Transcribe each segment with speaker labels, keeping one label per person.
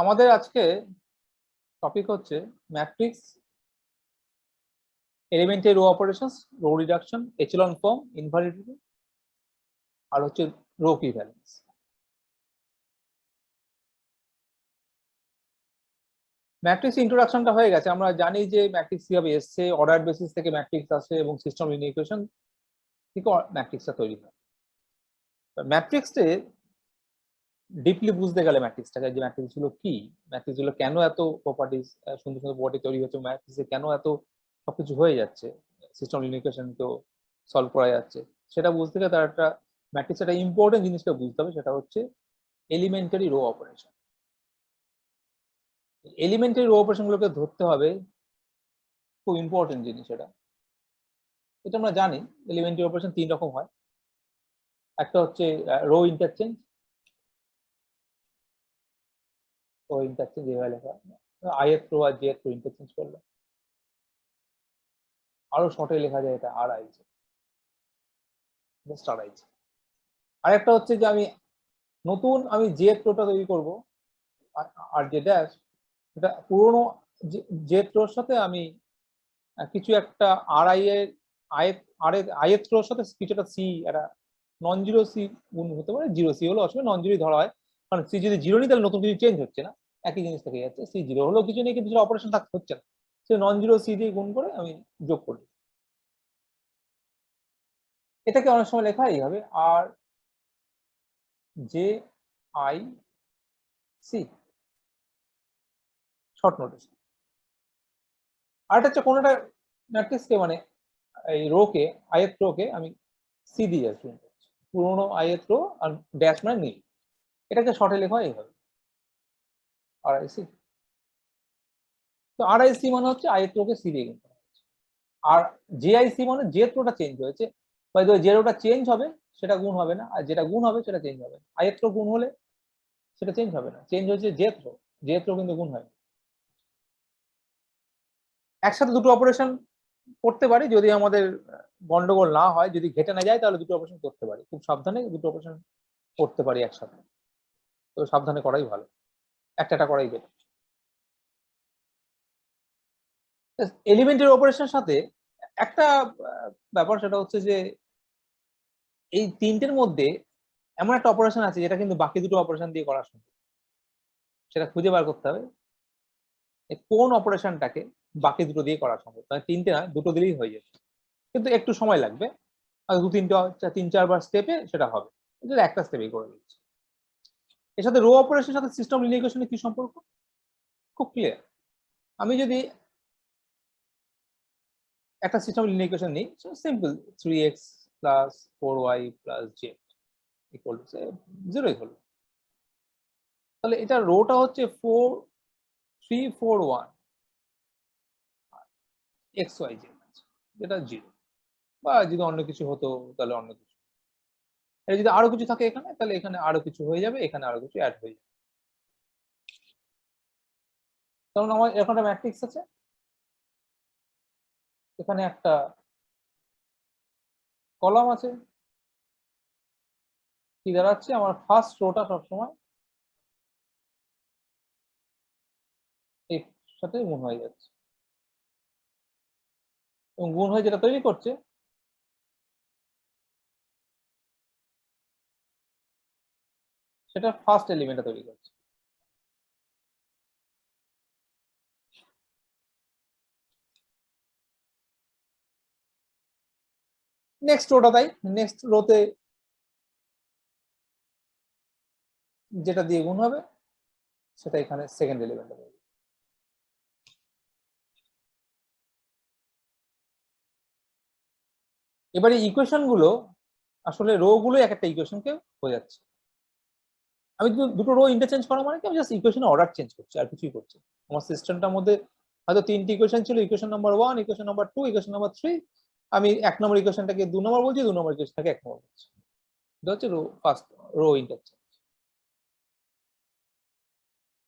Speaker 1: আমাদের আজকে টপিক হচ্ছে matrix, elementary row operations, row reduction, echelon form, invariant আর হচ্ছে রো ইকুইভ্যালেন্স। ম্যাট্রিক্স ইন্ট্রোডাকশনটা হয়ে গেছে। আমরা জানি যে ম্যাট্রিক্স কিভাবে এসছে, অর্ডার বেসিস থেকে ম্যাট্রিক্স আসে এবং সিস্টেম লিনিয়ার ইকুয়েশন থেকে ম্যাট্রিক্সটা তৈরি হয়। ম্যাট্রিক্সে ডিপলি বুঝতে গেলে ম্যাট্রিক্সটাকে, যে ম্যাট্রিক্স গুলো কি, ম্যাট্রিক্স গুলো কেন এত প্রপার্টিস, সুন্দর সুন্দর প্রপার্টি তৈরি হচ্ছে, ম্যাট্রিক্সে কেন এত সবকিছু হয়ে যাচ্ছে, সিস্টেম লিনিয়ার ইকুয়েশন তো সলভ করা যাচ্ছে, সেটা বুঝতে গেলে তার একটা ম্যাট্রিক্স একটা ইম্পর্টেন্ট জিনিসটা বুঝতে হবে, সেটা হচ্ছে elementary row operation. Elementary row operation গুলোকে ধরতে হবে, খুব ইম্পর্টেন্ট জিনিস এটা। এটা আমরা জানি এলিমেন্টারি অপারেশন তিন রকম হয়। একটা হচ্ছে রো ইন্টারচেঞ্জ, রো ইন্টারচেঞ্জ এভাবে লেখা আইএফ রো আর জে রো ইন্টারচেঞ্জ করলো, আরো শর্টে লেখা যায় এটা আর আইছে, জাস্ট আর আইছে। আর একটা হচ্ছে যে আমি নতুন জে রোটা তৈরি করব, আর যে ড্যাশ এটা পুরোনো জে রোর সাথে আমি কিছু একটা আর আই এর আইএফ রোর সাথে কিছুটা সি, একটা নন জিরো সি গুণ হতে পারে, জিরো সি হলো অসুবিধা, নন জিরো ধরা হয়, কারণ সি যদি জিরো নিই তাহলে নতুন কিছু চেঞ্জ হচ্ছে না, একই জিনিস থেকে যাচ্ছে। সি জিরো হলেও কিছু নেই, কিন্তু অপারেশন থাকতে হচ্ছে না, সে নন জিরো সি দিয়ে গুণ করে আমি যোগ করি। এটাকে অনেক সময় লেখা এইভাবে আর J I C, short notation. আর এটা হচ্ছে কোনোটা ম্যাট্রিক্সকে মানে এই রোকে, আইএফ রোকে আমি সি দিয়ে যাচ্ছি, পুরোনো আইএফ রো আর ড্যাশ মানে নীল, এটাকে শর্টে লেখা হয় এইভাবে আর আই সি। তো আর আই সি মানে হচ্ছে আইএফ রোকে সি দিয়ে গুণ করা হচ্ছে। আর জে আই সি মানে যে রোটা চেঞ্জ হয়েছে, যে রোটা চেঞ্জ হবে সেটা গুণ হবে না, আর যেটা গুণ হবে সেটা চেঞ্জ হবে। আইএফ রো গুণ হলে সেটা চেঞ্জ হবে না, চেঞ্জ হচ্ছে জেথ রো, জেথ রো কিন্তু গুণ হয়। একসাথে দুটো অপারেশন করতে পারি যদি আমাদের গন্ডগোল না হয়, যদি ঘেটে না যায় তাহলে দুটো অপারেশন করতে পারি, খুব সাবধানে দুটো অপারেশন করতে পারি একসাথে, তো সাবধানে করাই ভালো, একটা করাই বেটার। এলিমেন্টারি অপারেশনের সাথে একটা ব্যাপার, সেটা হচ্ছে যে এই তিনটের মধ্যে এমন একটা অপারেশন আছে যেটা কিন্তু বাকি দুটো অপারেশন দিয়ে করা সম্ভব, সেটা খুঁজে বার করতে হবে কোন অপারেশনটাকে বাকি দুটো দিয়ে করা সম্ভব। মানে তিনটে না, দুটো দিলেই হয়ে যাবে, কিন্তু একটু সময় লাগবে, আর তিন চারবার স্টেপে সেটা হবে, একটা স্টেপেই করে দিচ্ছি। এর সাথে রো অপারেশনের সাথে সিস্টেম লিনিয়ার ইকুয়েশনের কি সম্পর্ক, খুব ক্লিয়ার। আমি যদি একটা সিস্টেম লিনিয়ার ইকুয়েশন নিই, simple 3x plus 4y plus z equal to 0 হলো, তাহলে এটা রোটা হচ্ছে 4 3 4 1 xyz, যেটা 0, বা যদি অন্য কিছু হতো তাহলে অন্য কিছু, এটা যদি আরো কিছু থাকে এখানে তাহলে এখানে আরো কিছু হয়ে যাবে, এখানে আরো কিছু অ্যাড হয়ে যাবে। কারণ আমার এরকম একটা ম্যাট্রিক্স আছে, এখানে একটা কলাম আছে, কি দাঁড়াচ্ছে, আমার ফার্স্ট রোটা সবসময় এর সাথে গুণ হয়ে যাচ্ছে, এবং গুণ হয়ে যেটা তৈরি করছে সেটা ফার্স্ট এলিমেন্টটা তৈরি করছে। নেক্সট রোটা তাই, নেক্সট রোতে যেটা দিয়ে গুণ হবে সেটা এখানে সেকেন্ড এলিমেন্ট হবে। এবারে ইকুয়েশন গুলো আসলে রো গুলো এক একটা ইকুয়েশনকে বোঝাচ্ছে। আমি দুটো রো ইন্টারচেঞ্জ করা মানে কি, আমি জাস্ট ইকুয়েশনের অর্ডার চেঞ্জ করছি, আর কিছুই করছি। আমার সিস্টেমটার মধ্যে হয়তো তিনটি ইকুয়েশন ছিল, equation number 1, equation number 2, equation number 3, আমি এক নম্বর ইকুয়েশনটাকে 2 নম্বর বলছি, 2 নম্বর ইকুয়েশনটাকে 1 নম্বর বলছি। এটা হচ্ছে রো ফার্স্ট রো ইন্টারচেঞ্জ।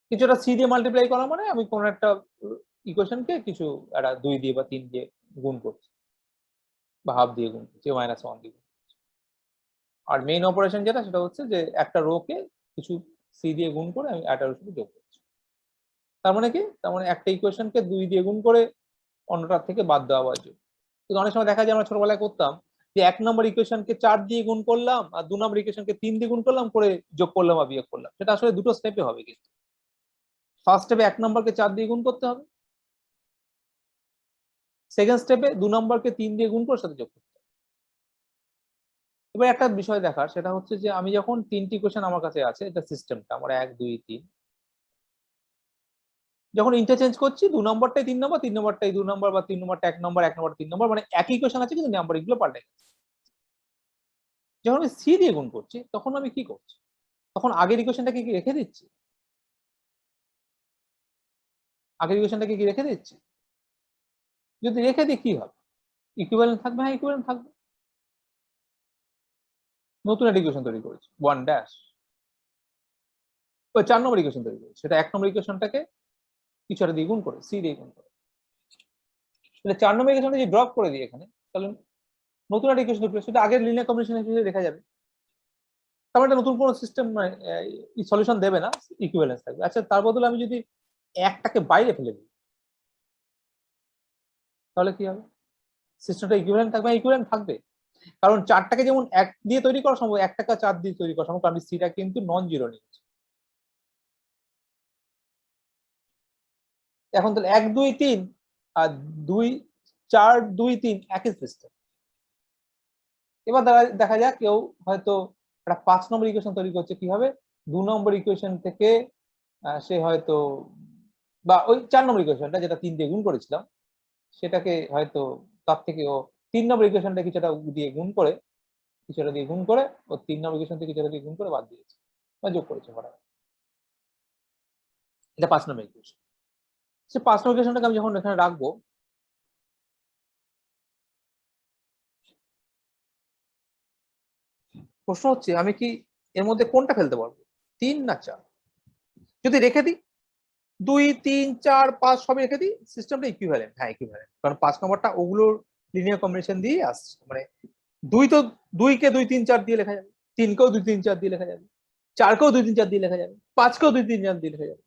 Speaker 1: কিছুটা সি দিয়ে মাল্টিপ্লাই করা মানে আমি কোন একটা ইকুয়েশনকে কিছু একটা 2 দিয়ে বা 3 দিয়ে গুণ করছি, বা হাফ দিয়ে গুণ করছি, -1 দিয়ে। আর মেইন অপারেশন যেটা, সেটা হচ্ছে যে একটা রো কে কিছু সি দিয়ে গুণ করে আমি একটা রোর সাথে যোগ করছি। তার মানে কি, তার মানে একটা ইকুয়েশনকে 2 দিয়ে গুণ করে অন্যটার থেকে বাদ দেওয়া হয়েছে। কিন্তু অনেক সময় দেখা যায় আমরা ছোটবেলায় করতাম যে 1 নম্বর ইকুয়েশনকে 4 দিয়ে গুণ করলাম আর 2 নম্বর ইকুয়েশনকে 3 দিয়ে গুণ করলাম, করে যোগ করলাম বা বিয়োগ করলাম। সেটা আসলে দুটো স্টেপে হবে। কিন্তু ফার্স্ট স্টেপে 1 নম্বরকে 4 দিয়ে গুণ করতে হবে, সেকেন্ড স্টেপে 2 নম্বরকে 3 দিয়ে গুণ করে সাথে যোগ করতে হবে। এবার একটা বিষয় দেখার, সেটা হচ্ছে যে আমি যখন 3টি ইকুয়েশন আমার কাছে আছে, এটা সিস্টেমটা আমার 1 2 3, যখন ইন্টারচেঞ্জ করছি 2 নম্বরটাই 3 নম্বর, 3 নম্বরটাই 2 নম্বর, বা 3 নম্বরটা 1 নম্বর, 1 নম্বর 3 নম্বর, মানে একই ইকুয়েশন আছে কিন্তু নাম্বার গুলো পাল্টে গেছে। যখন আমি সি দিয়ে গুণ করছি তখন আমি কি করছি, তখন আগের ইকুয়েশনটাকে কি রেখে দিচ্ছি? আগের ইকুয়েশনটাকে কি রেখে দিচ্ছি? যদি রেখে দিই কি হবে? ইকুইভ্যালেন্ট থাকবে? হ্যাঁ, ইকুইভ্যালেন্ট থাকবে। নতুন একটা ইকুয়েশন তৈরি করেছি 1 ড্যাশ, ওই 4 নম্বর ইকুয়েশন তৈরি করেছি, সেটা 1 নম্বর ইকুয়েশনটাকে কিছু একটা দিয়ে গুণ করে, সি দিয়ে গুণ করে। তাহলে 4 নম্বর ইকুয়েশনটা যদি ড্রপ করে দিই এখানে, তাহলে নতুন একটা ইকুয়েশন তৈরি করে, সেটা আগের লিনিয়ার কম্বিনেশন হিসেবে দেখা যাবে। তার মানে নতুন কোনো সিস্টেম সলিউশন দেবে না, ইকুইভ্যালেন্স থাকবে। আচ্ছা, তার বদলে আমি যদি একটাকে বাইরে ফেলে দিই তাহলে কি হবে? সিস্টেমটা ইকুইভ্যালেন্ট থাকবে? ইকুইভ্যালেন্ট থাকবে, কারণ 4টাকে যেমন 1 দিয়ে তৈরি করা সম্ভব, 1টাকে 4 দিয়ে তৈরি করা সম্ভব, কারণ আমি সিটা কিন্তু নন জিরো নিয়েছি। এখন তাহলে 1 2 3 আর 2 4 2 3 একই সিস্টেম। এবার দেখা যাক কেউ হয়তো একটা 5 নম্বর ইকুয়েশন তৈরি করছে, কি হবে? 2 নম্বর ইকুয়েশন থেকে সে হয়তো, বা ওই 4 নম্বর ইকুয়েশনটা যেটা 3 দিয়ে গুণ করেছিলাম, সেটাকে হয়তো তার থেকে ও 3 নম্বর ইকুয়েশনটা কিছুটা দিয়ে গুণ করে, কিছুটা দিয়ে গুণ করে, ও 3 নম্বর ইকুয়েশন থেকে কিছুটা দিয়ে গুণ করে বাদ দিয়েছে বা যোগ করেছে। এটা 5 নম্বর ইকুয়েশন। সে 5 নম্বর ইকুয়েশনটাকে আমি যখন এখানে রাখবো, প্রশ্ন হচ্ছে আমি কি এর মধ্যে কোনটা ফেলতে পারবো, 3 না 4? যদি রেখে দিই 2 3 4 5 সবই রেখে দিই, সিস্টেমটা ইকুইভ্যালেন্ট। হ্যাঁ, ইকুইভ্যালেন্ট, কারণ 5 নম্বরটা ওগুলোর লিনিয়ার কম্বিনেশন দিয়ে আসছে। মানে 2 তো 2 কে 2 3 4 দিয়ে লেখা যাবে, 3 কেও 2 3 4 দিয়ে লেখা যাবে, 4 কেও 2 3 4 দিয়ে লেখা যাবে, 5 কেও 2 3 4 দিয়ে লেখা যাবে।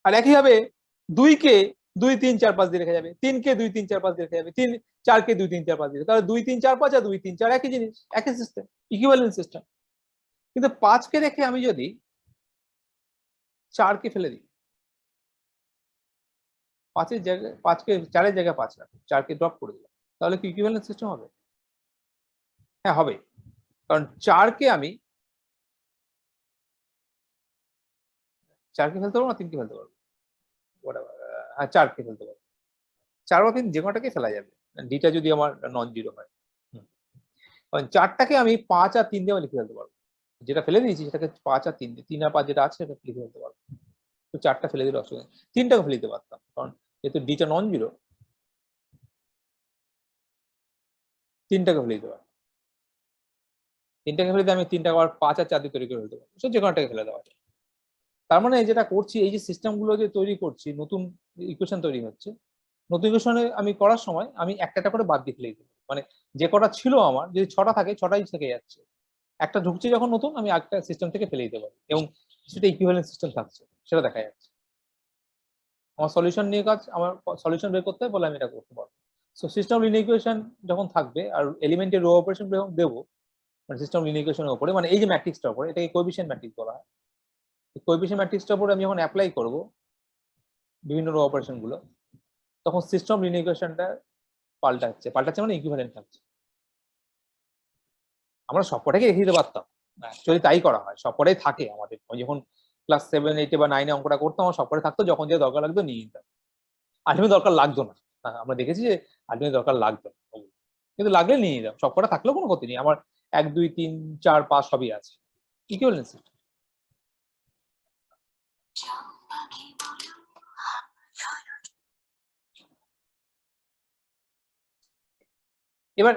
Speaker 1: আর একইভাবে 2 কে 2 3 4 5 দিয়ে লেখা যাবে, 3 কে 2 3 4 5 দিয়ে লেখা যাবে, 3 4 কে 2 3 4 5 দিয়ে, তাহলে 2 3 4 5 আর 2 3 4 একই জিনিস, একই সিস্টেম, ইকুইভ্যালেন্ট সিস্টেম। কিন্তু 5 কে রেখে আমি যদি 4 কে ফেলে দিই, 5 এর জায়গায় 5 কে 4 এর জায়গায় 5 রাখি, 4 কে ড্রপ করে দিলাম, তাহলে কি ইকুইভ্যালেন্ট সিস্টেম হবে? হ্যাঁ, হবে। কারণ 4 কে আমি 4 কে ফেলতে পারবো না, 3 কে ফেলতে পারবো, হ্যাঁ 4 কে ফেলতে পারবো। 4 বা 3 যে কোনোটাকে ফেলা যাবে, ডিটা যদি আমার নন জিরো হয়। কারণ 4টাকে আমি 5 আর 3 দিয়ে লিখে ফেলতে পারবো, যেটা ফেলে দিয়েছি সেটাকে 5 আর 3 দিয়ে, 3 আর 5 যেটা আছে সেটা লিখে ফেলতে পারবো। তো 4টা ফেলে দিলে অসুবিধা নেই, 3টাকে ফেলে দিতে পারতাম, কারণ যেহেতু ডিটা নন জিরো, 3টাকে ফেলে দিতে পারবো। 3টাকে ফেলে দিয়ে আমি 3টা আবার 5 আর 4 দিয়ে তৈরি করে ফেলতে পারবো, সে যে কোনোটাকে ফেলে দেওয়া যায়। তার মানে যেটা করছি, এই যে সিস্টেম গুলো যে তৈরি করছি, নতুন ইকুয়েশন তৈরি হচ্ছে, নতুন ইকুয়েশনে আমি করার সময় আমি একটা করে বাদ দিয়ে ফেলে দিই। মানে যে কটা ছিল আমার, যদি 6টা থাকে 6টাই থেকে যাচ্ছে, একটা ঢুকছে যখন নতুন, আমি একটা সিস্টেম থেকে ফেলে দিতে পারি, এবং সেটা ইকুইভ্যালেন্ট সিস্টেম থাকছে, সেটা দেখা যাচ্ছে। আমার সলিউশন নিয়ে কাজ, আমার সলিউশন বের করতে বলে আমি এটা করতে পারবো। সো সিস্টেম লিনিয়ার ইকুয়েশন যখন থাকবে আর এলিমেন্টের রো অপারেশন যখন দেবো, মানে সিস্টেম লিনিয়ার ইকুয়েশনের উপরে, মানে এই যে ম্যাট্রিক্সটার উপরে, এটাকে কোএফিশিয়েন্ট ম্যাট্রিক্স বলা হয়। কোএফিশিয়েন্ট ম্যাট্রিক্সটার উপরে আমি যখন অ্যাপ্লাই করব বিভিন্ন রো অপারেশন গুলো, তখন সিস্টেম লিনিয়ার ইকুয়েশনটা পাল্টাচ্ছে মানে ইকুইভ্যালেন্ট থাকছে। আমরা সবকটাকে রেখে দিতে পারতাম, অ্যাকচুয়ালি তাই করা হয়, সবকটাই থাকে আমাদের। যখন ক্লাস 7 8 বা 9 অঙ্কটা করতাম, আমার সবকটাই থাকতো, যখন যে দরকার লাগতো নিয়ে নিতাম। আলটিমেট দরকার লাগতো না, আমরা দেখেছি যে আলটিমেট দরকার লাগতো না, কিন্তু লাগলে নিয়ে নিতাম। সবকটা থাকলেও কোনো ক্ষতি নেই, আমার 1 2 3 4 5 সবই আছে, ইকুইভ্যালেন্স। এবার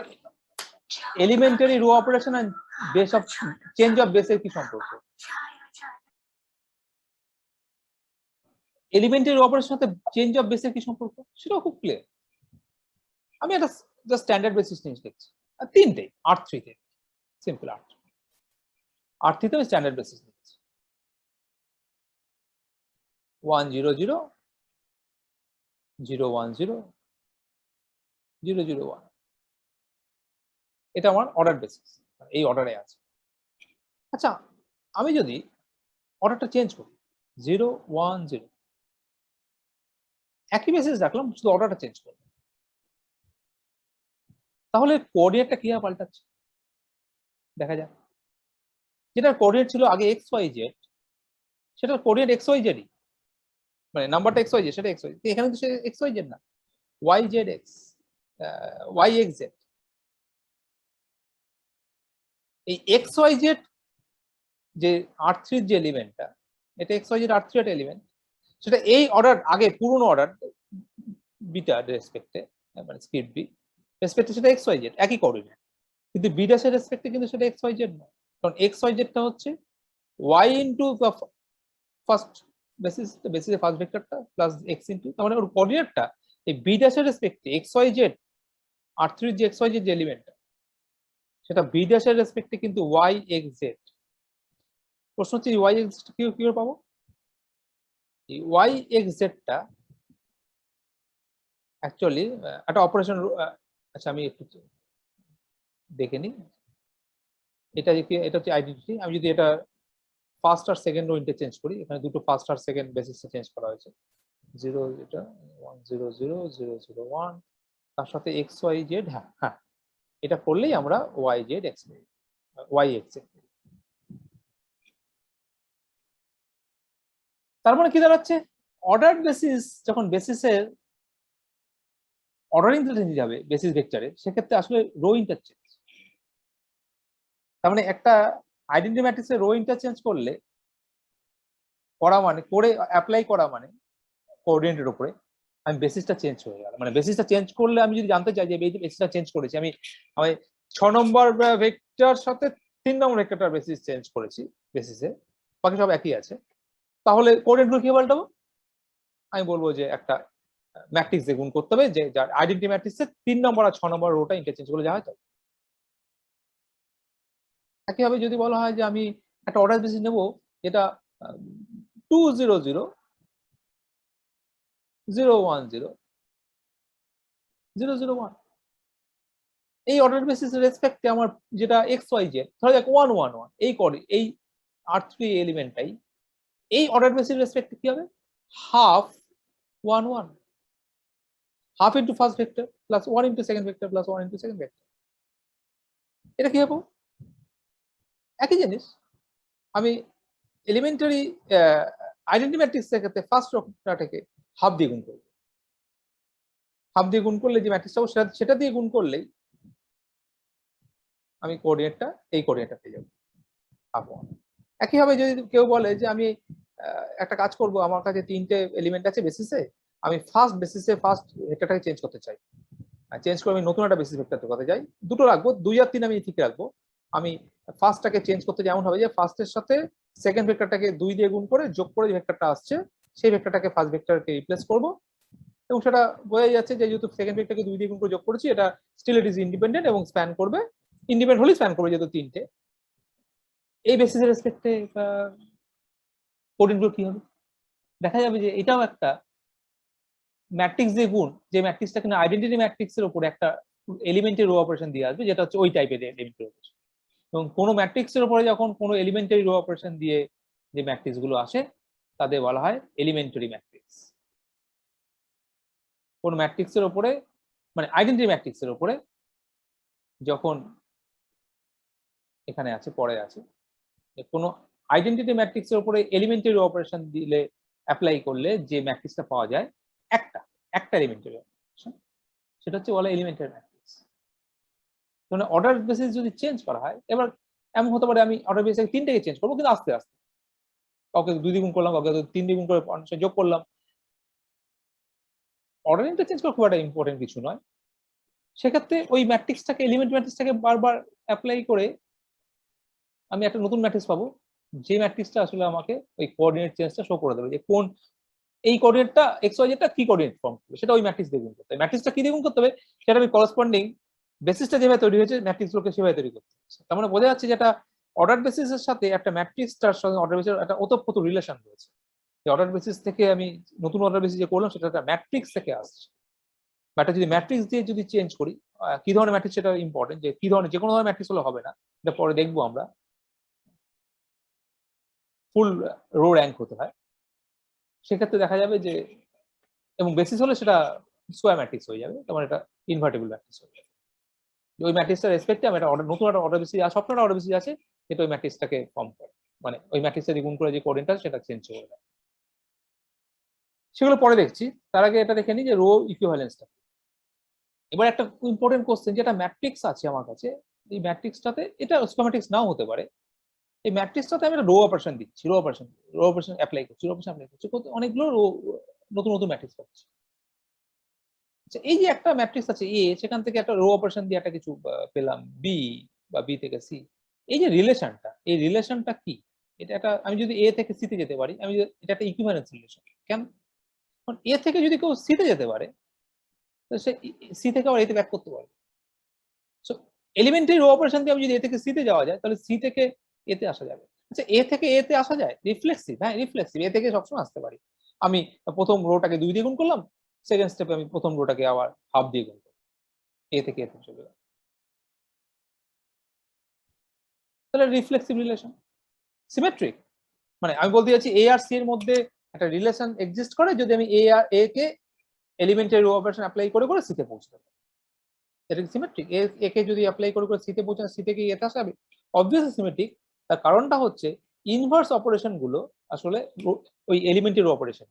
Speaker 1: এলিমেন্টারি রো অপারেশন আর বেস অফ চেঞ্জ অফ বেসের কি সম্পর্ক? এলিমেন্টারি রো অপারেশনের সাথে চেঞ্জ অফ বেসের কি সম্পর্ক, সেটাও খুব ক্লিয়ার। আমি একটা জাস্ট স্ট্যান্ডার্ড বেসিস জিনিস দেখছি, আর তিনটে R3 তে, সিম্পল R3 তে স্ট্যান্ডার্ড বেসিস নিচ্ছি। 1 0 0 0 1 0 0 0 1। এটা আমার অর্ডার বেসিস, এই অর্ডারে আছে। আচ্ছা, আমি যদি অর্ডারটা চেঞ্জ করি 0 1 0, একই বেসিস রাখলাম, শুধু অর্ডারটা চেঞ্জ করলাম, তাহলে কোঅর্ডিনেটটা কিভাবে পাল্টাচ্ছে দেখা যাক। যেটা কোঅর্ডিনেট ছিল আগে এক্স ওয়াই জেড, সেটা কোঅর্ডিনেট এক্স ওয়াই জেডই, মানে নাম্বারটা এক্স ওয়াই জেড, সেটা এক্স ওয়াই, এখানে তো সে এক্স ওয়াই জেড না, y z x, y x z. এই এক্স ওয়াই জেড যে R3 যে এলিমেন্টটা, এটা এক্স ওয়াই জেড R3 এর এলিমেন্ট, সেটা এই অর্ডার আগে পুরনো অর্ডার বিটা রেসপেক্টে, মানে স্ক্রিপ্ট বি রেসপেক্টে সেটা এক্স ওয়াই জেড একই কোঅর্ডিনেট, কিন্তু বি ড্যাশের রেসপেক্টে কিন্তু সেটা এক্স ওয়াই জেড নয়, কারণ এক্স ওয়াই জেডটা হচ্ছে ওয়াই ইনটু ফার্স্ট বেসিসে ফার্স্ট ভেক্টরটা প্লাস এক্স ইনটু, তার মানে ওর কোঅর্ডিনেটটা এই বি ড্যাশের রেসপেক্টে এক্স ওয়াই জেড R3 যে এক্স ওয়াই জেড যে এলিমেন্টটা, সেটা বি ড্যাশের রেসপেক্টে কিন্তু ওয়াই এক্স জেড। প্রশ্ন হচ্ছে ওয়াই এক্স কি করে পাবো? এই ওয়াই এক্স জেডটা অ্যাকচুয়ালি একটা অপারেশন, আচ্ছা আমি একটু দেখে নিই। এটা হচ্ছে আইডেন্টিটি। আমি যদি এটা ফার্স্ট আর সেকেন্ড রো ইন্টারচেঞ্জ করি, এখানে দুটো ফার্স্ট আর সেকেন্ড বেসিসে চেঞ্জ করা হয়েছে, 0 এটা 1 0 0 0 0 1, তার সাথে এক্স ওয়াই জেড, হ্যাঁ হ্যাঁ, এটা করলেই আমরা y z x y x. তার মানে কি দাঁড়াচ্ছে, অর্ডার বেসিস যখন বেসিসের অর্ডার ইন্টারচেঞ্জ যাবে বেসিস ভেক্টরে, সেক্ষেত্রে আসলে রো ইন্টারচেঞ্জ, তার মানে একটা আইডেন্টি ম্যাট্রিক্সের রো ইন্টারচেঞ্জ করলে করা মানে করে অ্যাপ্লাই করা মানে কোঅর্ডিনেটের উপরে আমি বেসিসটা চেঞ্জ হয়ে গেল, মানে বেসিসটা চেঞ্জ করলে আমি যদি জানতে চাই যে এই বেসিসটা চেঞ্জ করেছি আমি 6 নম্বর ভেক্টর সাথে 3 নম্বর ভেক্টরটার বেসিস চেঞ্জ করেছি বেসিসে, বাকি সব একই আছে, তাহলে কোঅর্ডিনেটগুলো কি পাল্টাবো? আমি বলবো যে একটা ম্যাট্রিক্স দিয়ে গুণ করতে হবে, যে যার আইডেন্টি ম্যাট্রিক্সের 3 নম্বর আর 6 নম্বর রোটা ইন্টারচেঞ্জ করে যাওয়া হয়। তো একইভাবে যদি বলা হয় যে আমি একটা অর্ডার বেসিস নেব যেটা 2 0 0 0 1 0 0 0 1, এই অর্ডার বেসিস রেসপেক্টে আমার যেটা এক্স ওয়াই জেড, ধরা যাক 1 1 1, এই R3 এলিমেন্টটাই এই অর্ডার বেসিস রেসপেক্টে কি হবে, half 1 1, half into first vector plus 1 into second vector plus 1 into second vector. এটা কি হবে? একই জিনিস। আমি এলিমেন্টারি আইডেন্টি ম্যাট্রিক্সের ক্ষেত্রে ফার্স্ট রোটাকে হাফ দিয়ে গুণ করব, হাফ দিয়ে গুণ করলে যে ম্যাট্রিক্সটা হবে সেটা দিয়ে গুণ করলেই আমি কোঅর্ডিনেটটা এই কোঅর্ডিনেটটা পেয়ে যাব হাফ 1। একইভাবে যদি কেউ বলে যে আমি একটা কাজ করব, আমার কাছে 3টে এলিমেন্ট আছে বেসিসে, আমি ফার্স্ট বেসিসে ফার্স্ট ভেক্টরটাকে চেঞ্জ করতে চাই, চেঞ্জ করে আমি নতুন একটা বেসিস ভেক্টর করতে চাই, দুটো রাখবো, 2 আর 3 আমি ঠিক রাখবো। আমি ফার্স্টটাকে চেঞ্জ করতে যেমন হবে যে ফার্স্টের সাথে সেকেন্ড ভেক্টরটাকে 2 দিয়ে গুণ করে যোগ করে যে ভেক্টরটা আসছে সেই ভেক্টরটাকে ফার্স্ট ভেক্টরকে রিপ্লেস করব, এবং সেটা বোঝা যাচ্ছে যে যেহেতু সেকেন্ড ভেক্টরকে 2 দিয়ে গুণ করে যোগ করেছি, এটা স্টিল ইট ইজ ইন্ডিপেন্ডেন্ট এবং স্প্যান করবে, ইন্ডিপেন্ডেন্ট হলেই স্প্যান করবে যেহেতু 3টে। এই বেসিসের রেসপেক্টে কোঅর্ডিনেটগুলো কি হবে? দেখা যাবে যে এটাও একটা ম্যাট্রিক্স দিয়ে গুণ, যে ম্যাট্রিক্সটা কিনা আইডেন্টিটি ম্যাট্রিক্সের উপরে একটা এলিমেন্টারি রো অপারেশন দিয়ে আসবে, যেটা হচ্ছে ওই টাইপের এলিমেন্টারি অপারেশন। এবং কোনো ম্যাট্রিক্সের উপরে যখন কোনো এলিমেন্টারি রো অপারেশন দিয়ে যে ম্যাট্রিক্স গুলো আসে তাদের বলা হয় এলিমেন্টারি ম্যাট্রিক্স। কোন ম্যাট্রিক্সের উপরে, মানে আইডেন্টিটি ম্যাট্রিক্সের উপরে যখন এখানে আছে পরে আছে, কোনো আইডেন্টিটি ম্যাট্রিক্সের উপরে এলিমেন্টারি অপারেশন দিলে অ্যাপ্লাই করলে যে ম্যাট্রিক্সটা পাওয়া যায় একটা এলিমেন্টারি অপারেশন, সেটা হচ্ছে বলা এলিমেন্টারি ম্যাট্রিক্স। মানে অর্ডার বেসিস যদি চেঞ্জ করা হয়, এবার এমন হতে পারে আমি অর্ডার বেসিস 3টাকে চেঞ্জ করবো, কিন্তু আস্তে আস্তে কাউকে 2 দিয়ে গুণ করলাম, কাউকে 3 দিয়ে গুণ করে যোগ করলাম, অর্ডারিংটা চেঞ্জ করা খুব একটা ইম্পর্টেন্ট কিছু নয়। সেক্ষেত্রে ওই ম্যাট্রিক্সটাকে এলিমেন্ট ম্যাট্রিক্সটাকে বারবার অ্যাপ্লাই করে আমি একটা নতুন ম্যাট্রিক্স পাবো, যে ম্যাট্রিক্সটা আসলে আমাকে ওই কোঅর্ডিনেট চেঞ্জটা শো করে দেবে, যে কোন এই কোঅর্ডিনেটটা এক্স ওয়াই জেডটা কি কোঅর্ডিনেট ফর্ম করবে, সেটা ওই ম্যাট্রিক্স দিয়ে গুণ করতে হবে। ম্যাট্রিক্সটা কি দিয়ে গুণ করতে হবে সেটা আমি করসপন্ডিং বেসিসটা যেভাবে তৈরি হয়েছে ম্যাট্রিক্সগুলোকে সেভাবে তৈরি করতে হবে। তার মানে বোঝা যাচ্ছে যেটা অর্ডার বেসিসের সাথে একটা ম্যাট্রিক্সটার সঙ্গে অর্ডার বেসিসের একটা ওতপ্রোত রিলেশন রয়েছে। যে অর্ডার বেসিস থেকে আমি নতুন অর্ডার বেসিস যে করলাম সেটা একটা ম্যাট্রিক্স থেকে আসছে, বা এটা যদি ম্যাট্রিক্স দিয়ে যদি চেঞ্জ করি, কি ধরনের ম্যাট্রিক্স সেটা ইম্পর্টেন্ট, যে কি ধরনের, যে কোনো ধরনের ম্যাট্রিক্স হলে হবে না, এটা পরে দেখবো আমরা, ফুল রো র্যাঙ্ক হতে হয়, সেক্ষেত্রে দেখা যাবে যে, এবং বেসিস হলে সেটা স্কোয়ার ম্যাট্রিক্স হয়ে যাবে, তোমার এটা ইনভার্টেবল ম্যাট্রিক্স হয়ে যাবে। ওই ম্যাট্রিক্সটার রেসপেক্টে আমি একটা অর্ডার, নতুন একটা অর্ডার বেসিস আর সবটা অর্ডার বেসিস আছে, সেটা ওই ম্যাট্রিক্সটাকে ফর্ম করে, মানে ওই ম্যাট্রিক্সটা গুণ করে যে কোঅর্ডিনেট সেটা চেঞ্জ করে দেয়। সেগুলো পরে দেখছি, তার আগে এটা দেখে নিই যে রো ইকুইভ্যালেন্সটা। এবার একটা ইম্পর্টেন্ট কোশ্চেন, যেটা ম্যাট্রিক্স আছে আমার কাছে, এই ম্যাট্রিক্সটাতে এটা স্কোয়ার ম্যাট্রিক্স নাও হতে পারে, এই ম্যাট্রিক্সটাতে আমি একটা রো অপারেশন দিচ্ছি, রো অপারেশন অ্যাপ্লাই করছি, অনেকগুলো রো, নতুন নতুন ম্যাট্রিক্স পাচ্ছি। আচ্ছা, এই যে একটা ম্যাট্রিক্স আছে এ, সেখান থেকে একটা রো অপারেশন দিয়ে একটা কিছু পেলাম বি, বা বি থেকে সি, এই যে রিলেশনটা, এই রিলেশনটা কি? এটা একটা, আমি যদি এ থেকে সি তে যেতে পারি, এটা একটা ইকুইভ্যালেন্স রিলেশন। কেন? কারণ এ থেকে যদি কেউ সি তে যেতে পারে, তো সে সি থেকে আবার এতে ব্যাক করতে পারে। সো এলিমেন্টারি রো অপারেশন দিয়ে আমি যদি এ থেকে সি তে যাওয়া যায়, তাহলে সি থেকে এতে আসা যাবে। আচ্ছা, এ থেকে এতে আসা যায় রিফ্লেক্সিভ? হ্যাঁ, রিফ্লেক্সিভ, এ থেকে সবসময় আসতে পারি। আমি প্রথম রোটাকে 2 দিয়ে গুণ করলাম, সেকেন্ড স্টেপে আমি প্রথম রোটাকে আবার হাফ দিয়ে গুণ করলাম, এ থেকে এতে চলে গেলাম, তাহলে রিফ্লেক্সিভ রিলেশন। সিমেট্রিক, মানে আমি বলতে চাচ্ছি এ আর সি এর মধ্যে একটা রিলেশন এক্সিস্ট করে যদি আমি এ কে এলিমেন্টারি রো অপারেশন অ্যাপ্লাই করে করে সি তে পৌঁছতে পারি। এটা কি সিমেট্রিক? এ কে যদি অ্যাপ্লাই করে করে সি তে পৌঁছানো, সি থেকে এতে আসা যাবে? Obviously symmetric. তার কারণটা হচ্ছে ইনভার্স অপারেশন গুলো আসলে ওই এলিমেন্টারি রো অপারেশন,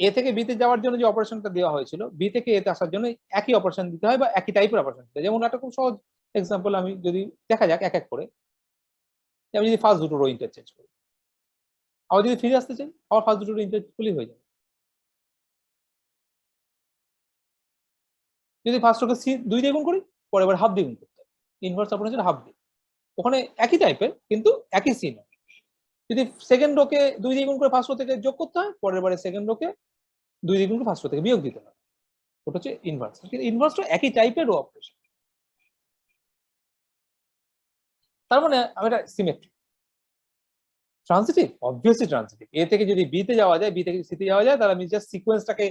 Speaker 1: এ থেকে বি তে যাওয়ার জন্য যে অপারেশনটা দেওয়া হয়েছিল, বি থেকে এতে আসার জন্য একই অপারেশন দিতে হয়, বা একই টাইপের অপারেশন দিতে হয়। যেমন একটা খুব সহজ এক্সাম্পল আমি যদি দেখা যাক এক এক করে, আমি যদি ফার্স্ট দুটো রো ইন্টারচেঞ্জ করি, আবার যদি ফিরে আসতে চাই, আবার ফার্স্ট দুটো রো ইন্টারচেঞ্জ করলেই হয়ে যাবে। যদি ফার্স্ট রোকে সি 2 দিয়ে গুণ করি, পরে আবার হাফ দিয়ে গুণ করতে হবে, ইনভার্স অপারেশন হাফ দিয়ে, ওখানে একই টাইপের কিন্তু একই সি নয়। যদি সেকেন্ড রোকে 2 দিয়ে গুণ করে ফার্স্ট রো থেকে যোগ করতে হয়, পরের বারে সেকেন্ড রোকে 2 দিয়ে গুণ করে ফার্স্ট রো থেকে বিয়োগ দিতে হয়, ওটা হচ্ছে ইনভার্স। কিন্তু ইনভার্সটা একই টাইপের রো অপারেশন, তার মানে আমি এটা symmetric. Transitive, obviously transitive. A থেকে যদি বি তে যাওয়া যায়, বি থেকে সি তে যাওয়া যায়, তাহলে আমি জাস্ট সিকোয়েন্সটাকে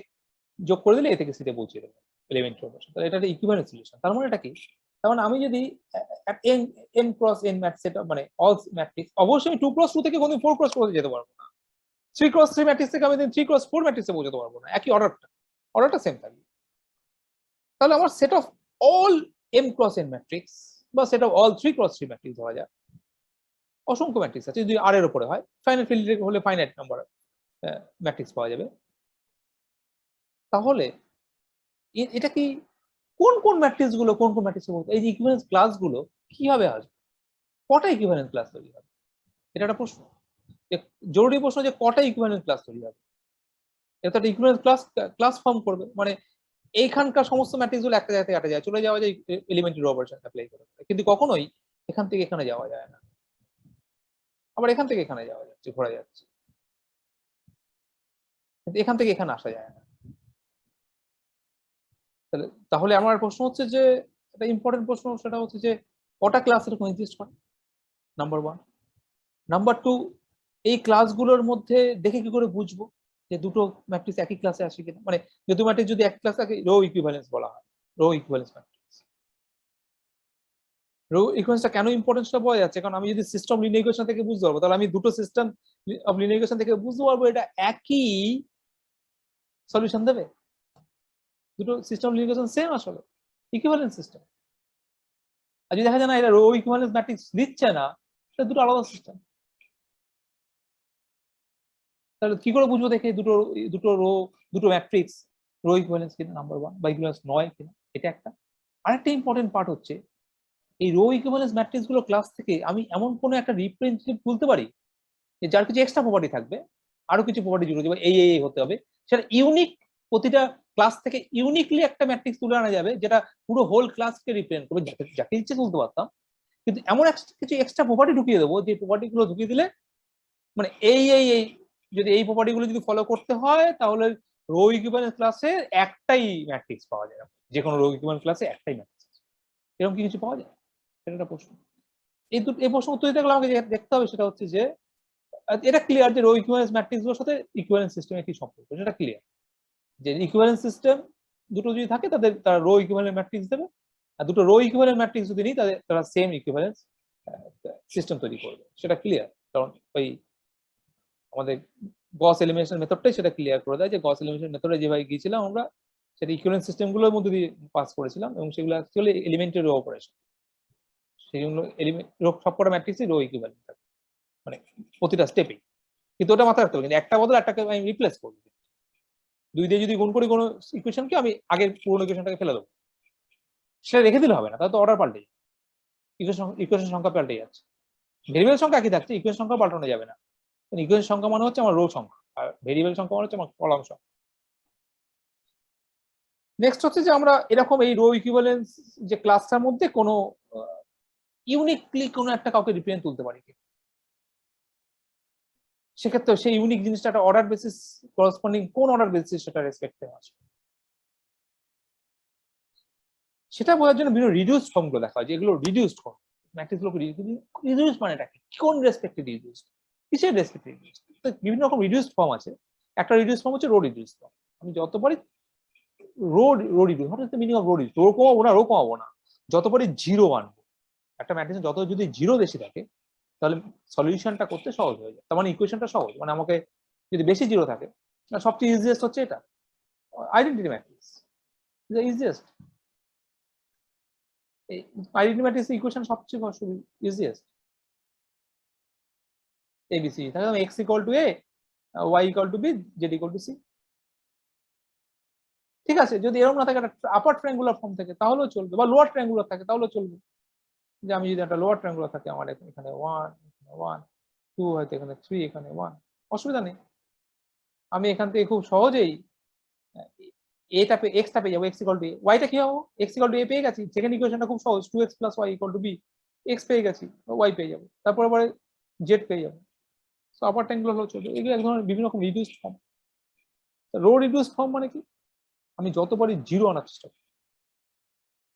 Speaker 1: যোগ করে দিলে এ থেকে সি তে পৌঁছে দেবো এলিমেন্টারি অপারেশন। তাহলে এটা একটা ইকুইভ্যালেন্স রিলেশন। তার মানে এটা কি? তার মানে আমি যদি N N cross N matrix, সেটা মানে অল ম্যাট্রিক্স, অবশ্যই 2 ক্রস 2 থেকে কোনদিন 4 ক্রস 4 যেতে পারবো না। 3 ক্রস 3 ম্যাট্রিক্স থেকে আমি 3 ক্রস 4 ম্যাট্রিক্সে পৌঁছাতে পারবো না, একই অর্ডারটা সেম থাকবে। তাহলে আমার set of all M cross N matrix, বা set of all 3 cross 3 matrix ধরা যায়, অসংখ্য ম্যাট্রিক্স আছে। যদি আর এর উপরে হয়, ফাইনাইট ফিল্ড হলে ফাইনাইট নাম্বার ম্যাট্রিক্স পাওয়া যাবে। তাহলে এটা কি, কোন কোন ম্যাট্রিক্স গুলো কোন কোন ম্যাট্রিক্স, এই যে ইকুইভ্যালেন্স ক্লাস গুলো কিভাবে আসবে, কটা ইকুইভ্যালেন্স ক্লাস তৈরি হবে, এটা একটা প্রশ্ন। জরুরি প্রশ্ন যে কটা ইকুইভ্যালেন্স ক্লাস তৈরি হবে। এটা একটা ইকুইভ্যালেন্স ক্লাস ফর্ম করবে, মানে এইখানকার সমস্ত ম্যাট্রিক্স গুলো একটা জায়গা থেকে একটা যায় চলে যাওয়া যায় এলিমেন্টারি অপারেশন অ্যাপ্লাই করে, কিন্তু কখনোই এখান থেকে এখানে যাওয়া যায় না, আবার এখান থেকে এখানে যাওয়া যাচ্ছে, ঘোরা যাচ্ছে, কিন্তু এখান থেকে এখানে আসা যায় না। তাহলে আমার প্রশ্ন হচ্ছে যে, একটা ইম্পর্টেন্ট প্রশ্ন, সেটা হচ্ছে যে কটা ক্লাস এরকম এক্সিস্ট করে, নাম্বার 1। নাম্বার 2, এই ক্লাসগুলোর মধ্যে দেখে কি করে বুঝবো যে দুটো ম্যাট্রিক্স একই ক্লাসে আসে কিনা, মানে দুটো ম্যাট্রিক্স যদি এক ক্লাসে থাকে, রো ইকুইভ্যালেন্স বলা হয়, রো ইকুইভ্যালেন্স ম্যাট্রিক্স। রো ইকুইভ্যালেন্সটা কেন ইম্পর্টেন্ট সেটা বোঝা যাচ্ছে, কারণ আমি যদি সিস্টেম লিনিয়ার ইকুয়েশন থেকে বুঝতে পারবো, তাহলে আমি দুটো সিস্টেম অফ লিনিয়ার ইকুয়েশন থেকে বুঝতে পারবো এটা একই সলিউশন দেবে, দুটো সিস্টেম লিনিয়ার ইকুয়েশন সেম, আসলে ইকুইভ্যালেন্স সিস্টেম। আর যদি দেখা যায় না এটা রো ইকুইভ্যালেন্স ম্যাট্রিক্স দিচ্ছে না, এটা দুটো আলাদা সিস্টেম। তাহলে কি করে বুঝবো দেখে দুটো দুটো রো, দুটো ম্যাট্রিক্স রো ইকুইভ্যালেন্স কিনা, নাম্বার 1, বা ইকুইভ্যালেন্স নয় কিনা, এটা একটা। আরেকটা ইম্পর্টেন্ট পার্ট হচ্ছে, এই রো ইকুইভ্যালেন্স ম্যাট্রিক্স গুলো ক্লাস থেকে আমি এমন কোনো একটা রিপ্রেজেন্টেটিভ তুলতে পারি যে যার কিছু এক্সট্রা প্রপার্টি থাকবে, আরো কিছু প্রপার্টি জুড়ে দেবে, এই হতে হবে, সেটা ইউনিক, প্রতিটা ক্লাস থেকে ইউনিকলি একটা ম্যাট্রিক্স তুলে আনা যাবে, যেটা পুরো হোল ক্লাসকে রিপ্রেজেন্ট করবে, যাকে ইচ্ছে তুলতে পারতাম, কিন্তু এমন কিছু এক্সট্রা প্রপার্টি ঢুকিয়ে দেবো, যে প্রপার্টি গুলো ঢুকিয়ে দিলে, মানে এই যদি এই প্রপার্টি গুলো যদি ফলো করতে হয়, তাহলে রো ইকুইভ্যালেন্স ক্লাসে একটাই ম্যাট্রিক্স পাওয়া যায়, যে কোনো রো ইকুইভ্যালেন্স ক্লাসে একটাই ম্যাট্রিক্স, এরকম কি কিছু পাওয়া যায়? এটা একটা প্রশ্ন। এই প্রশ্ন উত্তর দিতে গেলে আমাকে দেখতে হবে, সেটা হচ্ছে যে এটা ক্লিয়ার যে রো ইকুইভ্যালেন্স ম্যাট্রিক্স গুলোর সাথে ইকুইভ্যালেন্স সিস্টেমের কি সম্পর্ক, সেটা ক্লিয়ার যে ইকুইভ্যালেন্স সিস্টেম দুটো যদি থাকে তারা রো ইকুইভ্যালেন্ট ম্যাট্রিক্স দেবে, আর দুটো রো ইকুইভ্যালেন্ট ম্যাট্রিক্স যদি নিই তারা সেম ইকুইভ্যালেন্স সিস্টেম তৈরি করবে, সেটা ক্লিয়ার। কারণ ওই আমাদের গস এলিমিনেশন মেথডটাই সেটা ক্লিয়ার করে দেয় যে গস এলিমিনেশন মেথডে যেভাবে গিয়েছিলাম আমরা সেটা ইকুইভ্যালেন্স সিস্টেমগুলোর মধ্যে দিয়ে পাস করেছিলাম, এবং সেগুলো অ্যাকচুয়ালি এলিমেন্টারি রো অপারেশন। সেইগুলো সবকটা ম্যাট্রিক্সই রো ইকুইভ্যালেন্ট থাকে, মানে প্রতিটা স্টেপে। কিন্তু ওটা মাথায় রাখতে হবে, কিন্তু একটা বদলে একটাকে আমি রিপ্লেস করবো। 2 দিয়ে যদি গুণ করি কোনো ইকুয়েশনকে, আমি আগের পুরোনো ইকুয়েশনটাকে ফেলে দেবো, সেটা রেখে দিলে হবে না, তাহলে তো অর্ডার পাল্টে ইকুয়েশন সংখ্যা পাল্টে যাচ্ছে। ভেরিয়েবল সংখ্যা একই থাকছে, ইকুয়েশন সংখ্যা পাল্টানো যাবে না। ইকুয়েশন সংখ্যা মানে হচ্ছে আমার রো সংখ্যা, আর ভেরিয়েবল সংখ্যা মানে হচ্ছে আমার কলাম সংখ্যা। নেক্সট হচ্ছে যে আমরা এরকম এই রো ইকুইভ্যালেন্স যে ক্লাসটার মধ্যে কোনো ইউনিকলি কোনো একটা কাউকে রিপ্রেজেন্ট তুলতে পারি কি, সেক্ষেত্রে সেই ইউনিক জিনিসটা একটা অর্ডার বেসিস করসপন্ডিং কোন অর্ডার বেসিস সেটা রেসপেক্টে আছে, সেটা বোঝার জন্য বিভিন্ন রিডিউসড ফর্ম গুলো দেখা হয়, যে এগুলো রিডিউসড ফর্ম ম্যাট্রিক্স গুলো। রিডিউস মানেটা কি, কোন রেসপেক্টে রিডিউসড, কিসের রেসপেক্টে রিডিউসড? বিভিন্ন রকম রিডিউসড ফর্ম আছে। একটা রিডিউসড ফর্ম হচ্ছে রো রিডিউসড ফর্ম। আমি যত পারি row reduce, what is the meaning of row reduce? Row কমাবো না, যত পারি জিরো আনবো। একটা ম্যাট্রিক্স যত যদি জিরো বেশি থাকে তাহলে সলিউশনটা করতে সহজ হয়ে যায়, তার মানে ইকুয়েশনটা সহজ। মানে আমাকে যদি বেশি জিরো থাকে, সবচেয়ে ইজিয়েস্ট হচ্ছে এটা identity matrix, easiest identity matrix equation সবচেয়ে ইজিয়েস্ট। এবিসি তাহলে x equal to a, y equal to b, z equal to c. ঠিক আছে, যদি এরকম না থাকে, একটা আপার ট্রায়াঙ্গুলার ফর্ম থাকে তাহলেও চলবে, বা লোয়ার ট্রায়াঙ্গুলার থাকে তাহলেও চলবে। যে আমি যদি একটা লোয়ার ট্রায়াঙ্গুলার থাকে, আমার এখানে 1 1 2, হয়তো এখানে 3, এখানে 1, অসুবিধা নেই। আমি এখান থেকে খুব সহজেই এটা পেয়ে এক্সটা পেয়ে যাবো, এক্স ইকুয়াল টু এ। ওয়াইটা কি হবে, এক্স ইকুয়াল টু এ পেয়ে গেছি, সেকেন্ড ইকুয়েশনটা খুব সহজ, 2x plus y equal to b. X পেয়ে গেছি, ওয়াই পেয়ে যাবো, তারপরে আবার জেড পেয়ে যাবো। সো আপার ট্রায়াঙ্গুলার হলো চলবে। এগুলো এক ধরনের বিভিন্ন রকম reduced form. Rho reduced form মানে কি, আমি যত পারি জিরো আনার চেষ্টা করি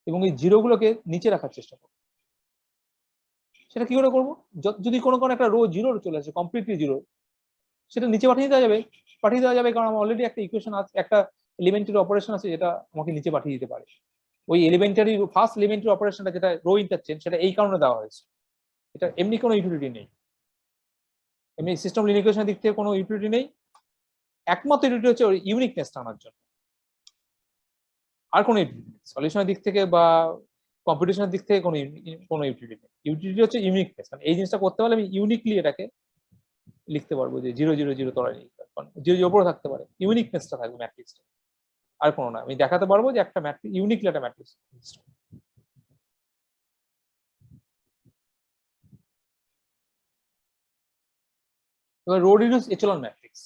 Speaker 1: এবং এই জিরো গুলোকে নিচে রাখার চেষ্টা করি। সেটা কি করে করবো? যদি কোনো একটা রো জিরো চলে আসে, কমপ্লিটলি জিরো, সেটা নিচে পাঠিয়ে দেওয়া যাবে, কারণ আমার অলরেডি একটা ইকুয়েশন আছে, একটা এলিমেন্টারি অপারেশন আছে যেটা আমাকে নিচে পাঠিয়ে দিতে পারে। ওই এলিমেন্টারি ফার্স্ট এলিমেন্টারি অপারেশনটা যেটা রো ইন্টারচেঞ্জ, সেটা এই কারণে দেওয়া হয়েছে। এটা এমনি কোনো ইউটিলিটি নেই, এমনি সিস্টেম লিনিয়েশনের দিক থেকে কোনো ইউটিলিটি নেই। একমাত্র ইউটিলিটি হচ্ছে ওই ইউনিকনেসটা আনার জন্য, আর কোনো ইউটিলিটি নেই। সলিউশনের দিক থেকে বা কম্পিটিশনের দিক থেকে কোনো ইউটিলিটি নেই। ইউটিলিটি হচ্ছে ইউনিকনেস, মানে এই জিনিসটা করতে পারলে আমি ইউনিকলি এটাকে লিখতে পারবো যে 0 0 0 তলায় লিখতে পারবো, 0 0 উপরে থাকতে পারে, ইউনিকনেসটা থাকবে ম্যাট্রিক্সটা, আর কোনো না। আমি দেখাতে পারবো যে একটা ম্যাট্রিক্স ইউনিকলি একটা ম্যাট্রিক্স। এবার রো রিডিউস এচেলন ম্যাট্রিক্স,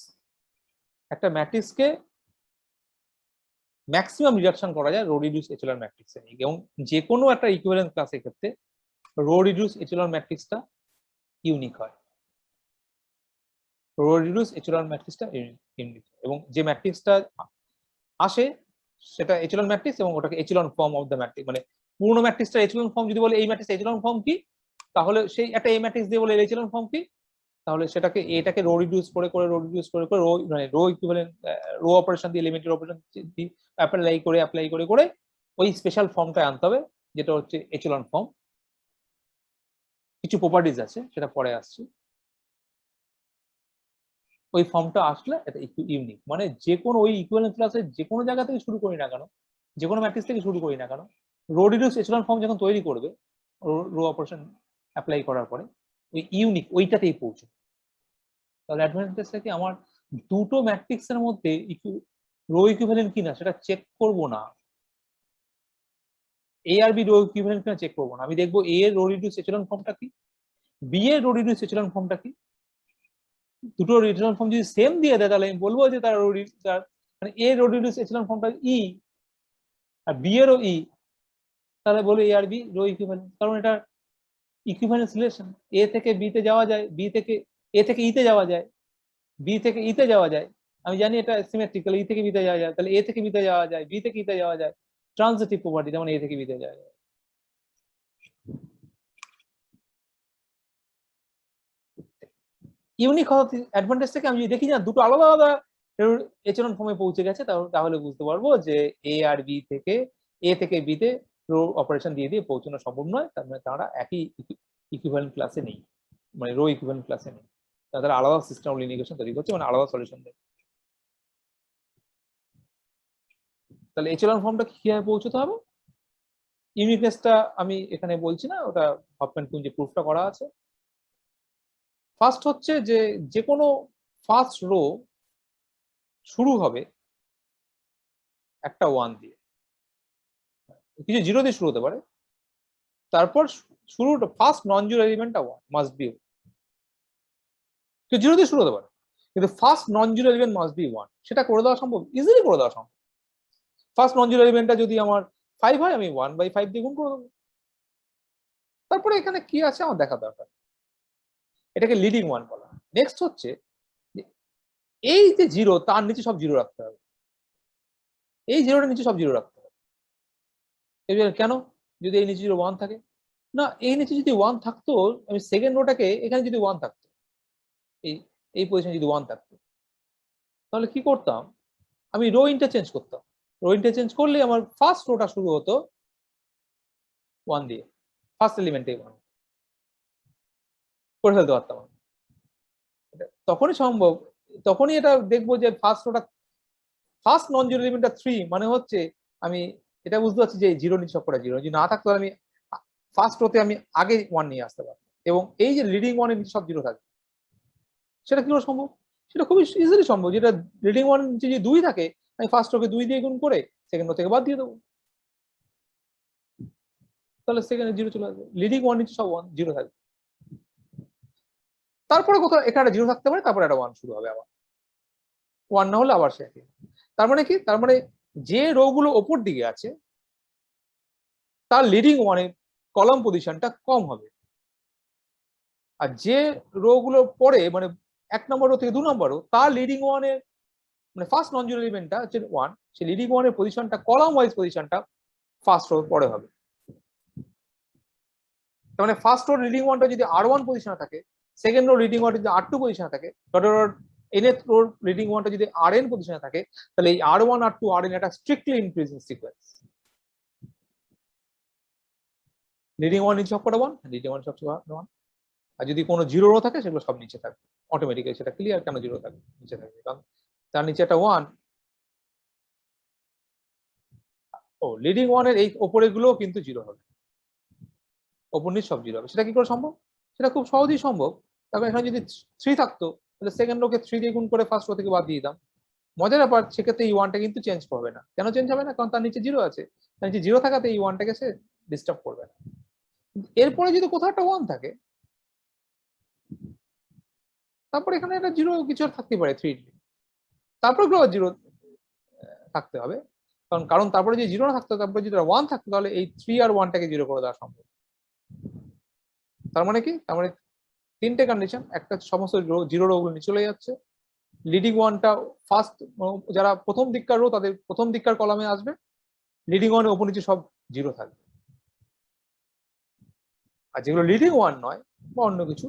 Speaker 1: একটা ম্যাট্রিক্সকে ম্যাক্সিমাম রিডাকশন করা যায় রো রিডিউস এচেলন ম্যাট্রিক্সে নিয়ে, এবং যে কোনো একটা ইকুইভ্যালেন্স ক্লাসের ক্ষেত্রে রো রিডিউস এচেলন ম্যাট্রিক্সটা ইউনিক হয়। রো রিডিউস এচেলন ম্যাট্রিক্সটা ইউনিক, এবং যে ম্যাট্রিক্সটা আসে সেটা এচেলন ম্যাট্রিক্স, এবং ওটাকে echelon form of the matrix, মানে পুরোনো ম্যাট্রিক্সটা এচেলন ফর্ম যদি বলে এই ম্যাট্রিক্স এচেলন ফর্ম কি, তাহলে সেই একটা এই ম্যাট্রিক্স দিয়ে বলে এচেলন ফর্ম কি, তাহলে সেটাকে এটাকে রো রিডিউস করে রো রিডিউস করে রো, মানে রো ইকুইভ্যালেন্ট রো অপারেশন দিয়ে এলিমেন্টারি অপারেশন অ্যাপ্লাই করে ওই স্পেশাল ফর্মটা আনতে হবে, যেটা হচ্ছে এচেলন ফর্ম। কিছু প্রপার্টিজ আছে, সেটা পরে আসছে। ওই ফর্মটা আসলে এটা ইউনিক, মানে যে কোনো ওই ইকুইভ্যালেন্ট ক্লাসে যে কোনো জায়গা থেকে শুরু করি না কেন, যে কোনো ম্যাট্রিক্স থেকে শুরু করি না কেন, রো রিডিউস এচেলন ফর্ম যখন তৈরি করবে রো অপারেশন অ্যাপ্লাই করার পরে, ওই ইউনিক ওইটাতেই পৌঁছে। তাহলে অ্যাডভান্টেজটা কি, আমার দুটো ম্যাট্রিক্সের মধ্যে রো ইকুইভ্যালেন্ট কিনা সেটা চেক করব না, এ আর বি রো ইকুইভ্যালেন্ট কিনা চেক করবো না, আমি দেখবো এ এর রো রিডিউস এচেলন ফর্মটা কি, বি এর রো রিডিউস এচেলন ফর্মটা কি। দুটো রিডাকশন ফর্ম যদি সেম দিয়ে দেয়, তাহলে আমি বলবো যে তার মানে এ রো রিডিউস এচেলন ফর্মটা ই, আর বি এরও ই, তাহলে বলো এ আর বি রো ইকুইভ্যালেন্ট, কারণ এটা ইকুইভ্যালেন্স রিলেশন। এ থেকে বি তে যাওয়া যায়, বি থেকে এ থেকে ই তে যাওয়া যায়, বি থেকে ই তে যাওয়া যায়। আমি জানি এটা সিমেট্রিক্যাল, ই থেকে বি তে যাওয়া যায়, তাহলে এ থেকে বি তে যাওয়া যায়, বি থেকে ই তে যাওয়া যায়। ট্রানজিটিভ প্রপার্টি, যেমন এ থেকে বি তে যাওয়া যায়। ইউনিক অ্যাডভান্টেজটাকে আমি যদি দেখি না দুটো আলাদা আলাদা এচেলন ফর্মে পৌঁছে গেছে, তাহলে বুঝতে পারবো যে এ আর বি থেকে এ থেকে বি তে রো অপারেশন দিয়ে দিয়ে পৌঁছানো সম্ভব নয়, তার মানে তারা একই ইকুইভ্যালেন্ট ক্লাসে নেই, মানে রো ইকুইভ্যালেন্ট ক্লাসে নেই, তাদের আলাদা সিস্টেম অফ লিনিয়েশন তৈরি করছে, মানে আলাদা সলিউশন দেয়। তাহলে এচেলন ফর্মটা কিভাবে পৌঁছতে হবে, ইউনিকনেসটা আমি এখানে বলছি না, ওটা হফম্যান কুঞ্জে প্রুফটা করা আছে। ফার্স্ট হচ্ছে যে কোনো ফার্স্ট রো শুরু হবে একটা 1 দিয়ে, কিছু 0 দিয়ে শুরু হতে পারে, তারপর শুরুটা ফার্স্ট নন জিরো এলিমেন্টটা 1 মাস্ট বি, 0 দিয়ে শুরু হতে পারে, কিন্তু first non zero element must be 1, সেটা করে দেওয়া সম্ভব, ইজিলি করে দেওয়া সম্ভব। ফার্স্ট নন জিরো এলিমেন্টটা যদি আমার 5 হয়, আমি 1/5 দিয়ে গুণ করে দেবো। তারপরে এখানে কি আছে আমার দেখা দরকার, এটাকে লিডিং 1 বলা। নেক্সট হচ্ছে এই যে 0 তার নিচে সব 0 রাখতে হবে, এই 0টার নিচে সব 0 রাখতে হবে। কেন, যদি এই নিচে 1 থাকে না, এই নিচে যদি 1 থাকতো, আমি সেকেন্ড রোটাকে এখানে যদি 1 থাকতো, এই পজিশনে যদি 1 থাকতো, তাহলে কি করতাম, আমি রো ইন্টারচেঞ্জ করতাম। রো ইন্টারচেঞ্জ করলে আমার ফার্স্ট রোটা শুরু হতো 1 দিয়ে, ফার্স্ট এলিমেন্টে 1 করে ফেলতে পারতাম। তখনই সম্ভব, তখনই এটা দেখবো যে ফার্স্ট রোটা, ফার্স্ট নন জিরো এলিমেন্টটা 3, মানে হচ্ছে আমি এটা বুঝতে পারছি যে 0 নিচে সবকটা 0, যদি না থাকতো আমি ফার্স্ট রোতে আমি আগে 1 নিয়ে আসতে পারতাম, এবং এই যে লিডিং 1 এর নিচে সব 0 থাকবে, সেটা কি করে সম্ভব, সেটা খুবই ইজিলি সম্ভব। যেটা লিডিং 1 নিচে যদি 2 থাকে, আমি ফার্স্ট রোকে 2 দিয়ে গুণ করে সেকেন্ড রো থেকে বাদ দিয়ে দেবো, তাহলে সেকেন্ডে 0 চলে আসবে, লিডিং 1 নিচে সব 0 থাকবে। তারপরে কোথাও এখানে 0 থাকতে পারে, তারপরে একটা 1 শুরু হবে, আবার 1 না হলে আবার সে একই। তার মানে কি, তার মানে যে রো গুলো ওপর দিকে আছে তার লিডিং 1 এর কলাম পজিশনটা কম হবে, আর যে রো গুলো পরে মানে 1 নম্বর রো থেকে 2 নম্বর রো, তার লিডিং 1 এর মানে ফার্স্ট নন জিরো এলিমেন্টটা হচ্ছে 1, সেই লিডিং 1 এর পজিশনটা কলাম ওয়াইজ পজিশনটা ফার্স্ট রো পরে হবে। তার মানে ফার্স্ট রো লিডিং 1টা যদি R1 পজিশনে থাকে, সেকেন্ড রো লিডিং 1টা যদি R2 পজিশনে থাকে, nth রো লিডিং 1টা যদি Rn পজিশনে থাকে, তাহলে এই R1 R2 Rn এটা স্ট্রিক্টলি ইনক্রিজিং সিকোয়েন্স। লিডিং 1 নিচে সবকটা 1, লিডিং 1 সবচেয়ে 1, আর যদি কোনো 0 রো থাকে সেগুলো সব নিচে থাকবে অটোমেটিক্যালি। সেটা ক্লিয়ার কেন 0 থাকবে, নিচে থাকবে কারণ তার নিচে একটা 1। ও লিডিং 1 এর এই উপরে গুলো কিন্তু 0 হবে, ওপর নিচ সব 0 হবে। সেটা কি করে সম্ভব, সেটা খুব সহজেই সম্ভব। তবে এখানে যদি 3 থাকতো, তাহলে সেকেন্ড রোকে 3 দিয়ে গুণ করে ফার্স্ট রো থেকে বাদ দিয়ে দিতাম। মজার ব্যাপার, সেক্ষেত্রে এই 1টা কিন্তু চেঞ্জ করবে না। কেন চেঞ্জ হবে না, কারণ তার নিচে 0 আছে, তার নিচে 0 থাকাতে এই 1টাকে সে ডিস্টার্ব করবে না। এরপরে যদি কোথাও একটা 1 থাকে, তারপর এখানে একটা 0 কিছু থাকতে পারে 3, তারপর 0 থাকতে হবে, কারণ তারপরে যদি 0 না থাকতো, তারপরে যদি 1 থাকতো, তাহলে এই 3 আর 1টাকে 0 করে দেওয়া সম্ভব। তার মানে কি, তার মানে 3টে কন্ডিশন, একটা সমস্ত 0 রো গুলো নিচে চলে যাচ্ছে, লিডিং 1টা ফার্স্ট যারা প্রথম দিককার রো তাদের প্রথম দিককার কলামে আসবে, লিডিং 1 এর উপর নিচে সব 0 থাকবে, আর যেগুলো লিডিং 1 নয় বা অন্য কিছু,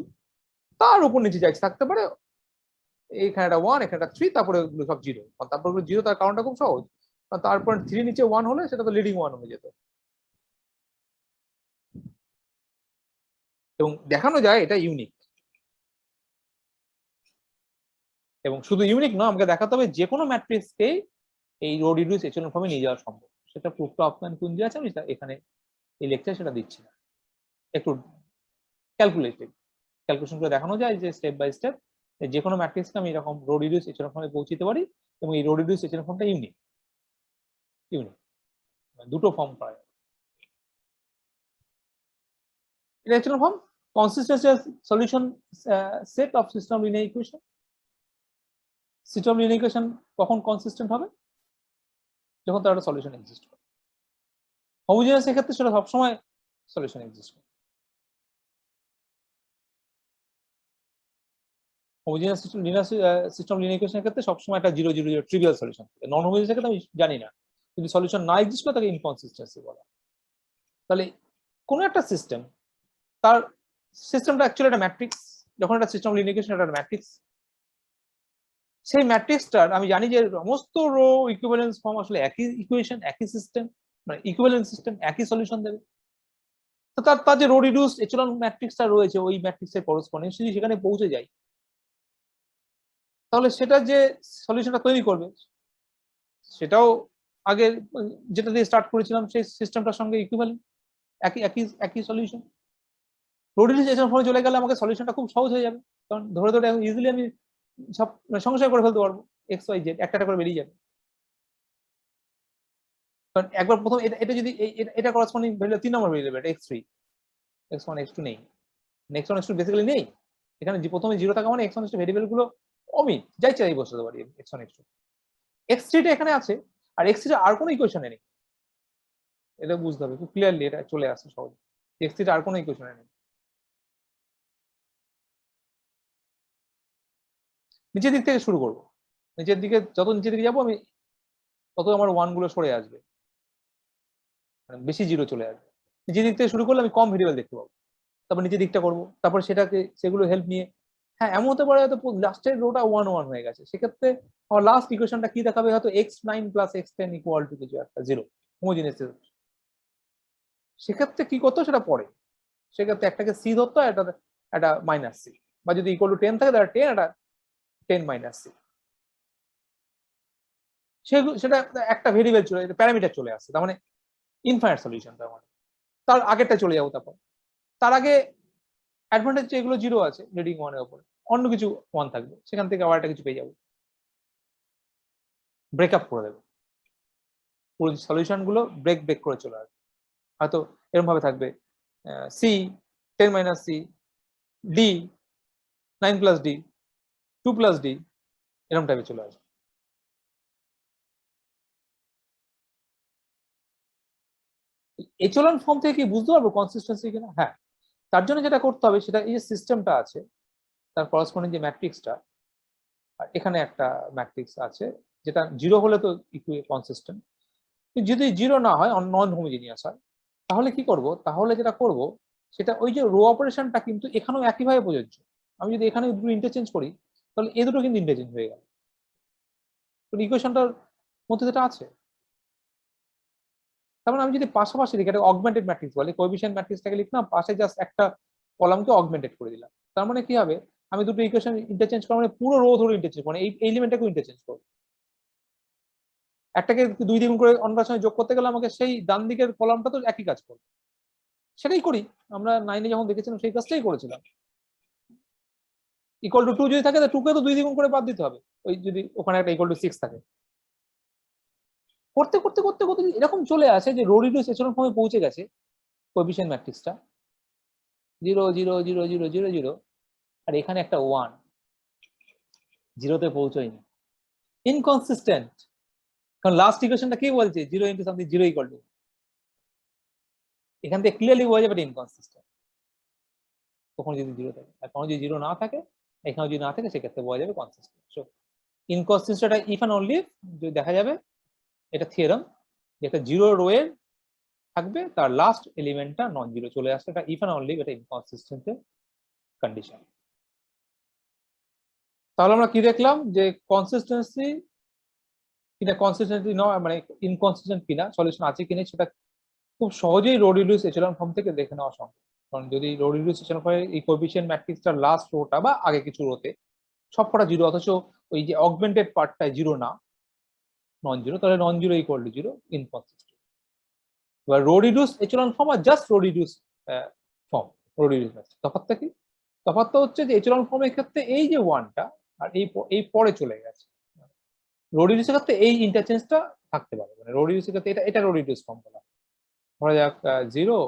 Speaker 1: তার উপর নিচে যাইতে থাকতে পারে, এখানে একটা 1, এখানে একটা 3, তারপরে সব 0। তারপর 0 তার কারণটা খুব সহজ, কারণ তারপর 3 নিচে 1 হলে সেটা তো লিডিং 1 হয়ে যেত। এবং দেখানো যায় এটা ইউনিক, এবং শুধু ইউনিক নয়, আমাকে দেখাতে হবে যে কোনো ম্যাট্রিক্সকে এই রো রিডিউস এচেলন ফর্মে নিয়ে যাওয়া সম্ভব। সেটা প্রুফটা হফম্যান কুঞ্জে আছে, আমি এখানে এই লেকচার সেটা দিচ্ছি না, একটু ক্যালকুলেশন করে দেখানো যায় যে স্টেপ বাই স্টেপ যে কোনো ম্যাট্রিক্সকে আমি এরকম রো রিডিউস এচেলন ফর্মে পৌঁছতে পারি, এবং এই রো রিডিউস এচেলন ফর্মটা ইউনিক, দুটো ফর্ম পায়। এটা echelon form consistency solution set of system linear equation. System linear equation কখন কনসিস্টেন্ট হবে, যখন তার একটা সলিউশন এক্সিস্ট করে। হোমোজেনিয়াস এর ক্ষেত্রে সেটা সবসময় সলিউশন এক্সিস্ট করে। হোমোজেনিয়াস সিস্টেম লিনিয়ার ইকুয়েশনের ক্ষেত্রে সবসময় একটা 0 0 0 ট্রিভিয়াল সলিউশন থাকে। নন হোমোজেনিয়াস ক্ষেত্রে আমি জানি না, যদি সলিউশন না এক্সিস্ট করে তাকে ইনকনসিস্টেন্সি বলা। তাহলে কোন একটা সিস্টেম, তার সিস্টেমটা অ্যাকচুয়ালি একটা ম্যাট্রিক্স, যখন একটা সিস্টেম লিনিয়ার একটা ম্যাট্রিক্স, সেই ম্যাট্রিক্সটার আমি জানি যে সমস্ত রো ইকুইভ্যালেন্স ফর্ম আসলে একই ইকুয়েশন, একই সিস্টেম, মানে ইকুইভ্যালেন্স সিস্টেম, একই সলিউশন দেবে। তো তার যে রো রিডিউস এচেলন ম্যাট্রিক্সটা রয়েছে ওই ম্যাট্রিক্সের করেসপন্ডিং যদি সেখানে পৌঁছে যায়, তাহলে সেটা যে সলিউশনটা তৈরি করবে সেটাও আগে যেটা দিয়ে স্টার্ট করেছিলাম সেই সিস্টেমটার সঙ্গে ইকুইভ্যালেন্ট, একই একই একই সলিউশন। রো রিডিউস এচেলন ফর্মে চলে গেলে আমাকে সলিউশনটা খুব সহজ হয়ে যাবে, কারণ ধরে ধরে ইজিলি আমি সব সংশয় করে ফেলতে পারবো, এক্স ওয়াই জেড একটা করে বেরিয়ে যাবে। কারণ একবার প্রথম এটা যদি এটা করসপন্ডিং ভ্যালু 3 নম্বর ভেরিয়েবল, এটা x3, x1 x2 নেই, x1 x2 বেসিক্যালি নেই এখানে, যে প্রথমে 0 থাকা মানে x1 x2 ভেরিয়েবল গুলো অমিট, যাই চাই বসাতে পারি x1 x2, x3 টা এখানে আছে, আর x3 টা আর কোনো ইকুয়েশনে নেই, এটা বুঝতে হবে খুব ক্লিয়ারলি, এটা চলে আসছে সহজে, x3 টা আর কোনো ইকুয়েশনে নেই। নিচের দিক থেকে শুরু করব, নিচের দিকে যত নিচের দিকে যাবো আমি তত আমার ওয়ান গুলো সরে আসবে, মানে বেশি জিরো চলে আসবে। নিচের দিক থেকে শুরু করলে আমি কম ভেরিয়েবল দেখতে পাবো, তারপর নিচের দিকটা করবো, তারপর সেটাকে সেগুলো হেল্প নিয়ে, হ্যাঁ এমন হতে পারে হয়তো লাস্টের রোটা 1 1 হয়ে গেছে, সেক্ষেত্রে আমার লাস্ট ইকুয়েশনটা কি দেখাবে, হয়তো x9 + x10 = কিছু একটা 0 হোমোজিনিয়াস। সেক্ষেত্রে কি করতো সেটা পরে, সেক্ষেত্রে একটাকে সি ধরতো, একটা একটা -c, বা যদি ইকুয়াল টু 10 থাকে তাহলে 10, একটা 10 - c, সেটা একটা ভেরিয়েবল চলে, প্যারামিটার চলে আসছে, তার মানে ইনফাইনাইট সলিউশন, তার মানে তার আগেরটা চলে যাবো, তারপর তার আগে অ্যাডভান্টেজ যে এগুলো 0 আছে লিডিং 1 এর উপরে, অন্য কিছু 1 থাকবে, সেখান থেকে আবার একটা কিছু পেয়ে যাবো, ব্রেকআপ করে দেবে, পুরো সলিউশন গুলো ব্রেক করে চলে আসবে, হয়তো এরকম ভাবে থাকবে C 10 - c, D 9 + d, 2 + d, এরকম টাইপে চলে আসবে। এচেলন ফর্ম থেকে কি বুঝতে পারবো কনসিস্টেন্সি কিনা? হ্যাঁ, তার জন্য যেটা করতে হবে সেটা এই যে সিস্টেমটা আছে তার করসপন্ডিং যে ম্যাট্রিক্সটা, আর এখানে একটা ম্যাট্রিক্স আছে যেটা 0 হলে তো কনসিস্টেন্ট, যদি 0 না হয়, নন হোমোজিনিয়াস হয়, তাহলে কি করব, তাহলে যেটা করব সেটা ওই যে রো অপারেশনটা কিন্তু এখানেও একইভাবে প্রযোজ্য। আমি যদি এখানে দুটো ইন্টারচেঞ্জ করি তাহলে এই দুটো কিন্তু ইন্টারচেঞ্জ হয়ে গেল, তো ইকুয়েশনটার মধ্যে যেটা আছে, তার মানে আমি যদি পাশাপাশি লিখি, এটা অগমেন্টেড ম্যাট্রিক্স বলে, কোএফিশিয়েন্ট ম্যাট্রিক্সটাকে লিখলাম, পাশে জাস্ট একটা কলামকে অগমেন্টেড করে দিলাম, তার মানে কি হবে, আমি দুটো ইকুয়েশন ইন্টারচেঞ্জ করা মানে পুরো রো ধরে ইন্টারচেঞ্জ, মানে এই এলিমেন্টটাকে ইন্টারচেঞ্জ করব, একটাকে 2 দ্বিগুণ করে অন্যটার সঙ্গে যোগ করতে গেলে আমাকে সেই ডান দিকের কলামটা তো একই কাজ করবে, সেটাই করি আমরা 9 এ যখন দেখেছিলাম সেই কাজটাই করেছিলাম। ইকুয়াল টু 2 যদি থাকে তাহলে 2 কে তো 2 দ্বিগুণ করে বাদ দিতে হবে, ওই যদি ওখানে একটা ইকুয়াল টু 6 থাকে, করতে করতে করতে করতে এরকম চলে আসে যে রো রিডিউস এচেলন ফর্মে পৌঁছে গেছে কোএফিশিয়েন্ট ম্যাট্রিক্সটা 0 0 0 0 0 0, আর এখানে একটা 1, 0 তে পৌঁছয়নি, ইনকনসিস্টেন্ট, কারণ লাস্ট ইকুয়েশনটা কি বলছে 0 * সামথিং 0 = এখান থেকে ক্লিয়ারলি বোঝা যাবে ইনকনসিস্টেন্ট, তখন যদি 0 থাকে, আর তখন যদি 0 না থাকে, এখানে যদি না থাকে, সেক্ষেত্রে বোঝা যাবে consistent. So inconsistent if and only যদি দেখা যাবে, এটা থিওরাম, যে একটা 0 রো এর থাকবে তার লাস্ট এলিমেন্টটা নন জিরো চলে আসছে, এটা ইফ অ্যান্ড অনলি এটা ইনকনসিস্টেন্ট কন্ডিশন। তাহলে আমরা কি দেখলাম যে কনসিস্টেন্সি কিনা কনসিস্টেন্সি নয়, মানে ইনকনসিস্টেন্ট কিনা, সলিউশন আছে কিনা সেটা খুব সহজেই রো রিডিউস এচেলন ফর্ম থেকে দেখে নেওয়া সম্ভব। কারণ যদি রো রিডিউস এচেলন ফর্মে এই কোএফিশিয়েন্ট ম্যাট্রিক্সটার লাস্ট রোটা বা আগে কিছু রোতে সবকটা 0, অথচ ওই যে অগমেন্টেড পার্টটায় 0 না, নন জিরো, তাহলে non zero equal to 0, inconsistent. এবার রো রিডিউস এচেলন ফর্ম আর just row reduce form, row reduce তফাৎটা কি? তফাৎটা হচ্ছে যে এচেলন ফর্মের ক্ষেত্রে এই যে 1টা আর এই পরে চলে গেছে, রো রিডিউসের ক্ষেত্রে এই ইন্টারচেঞ্জটা থাকতে পারে, মানে রো রিডিউসের ক্ষেত্রে এটা রো রিডিউস ফর্ম বলা। ধরা যাক 0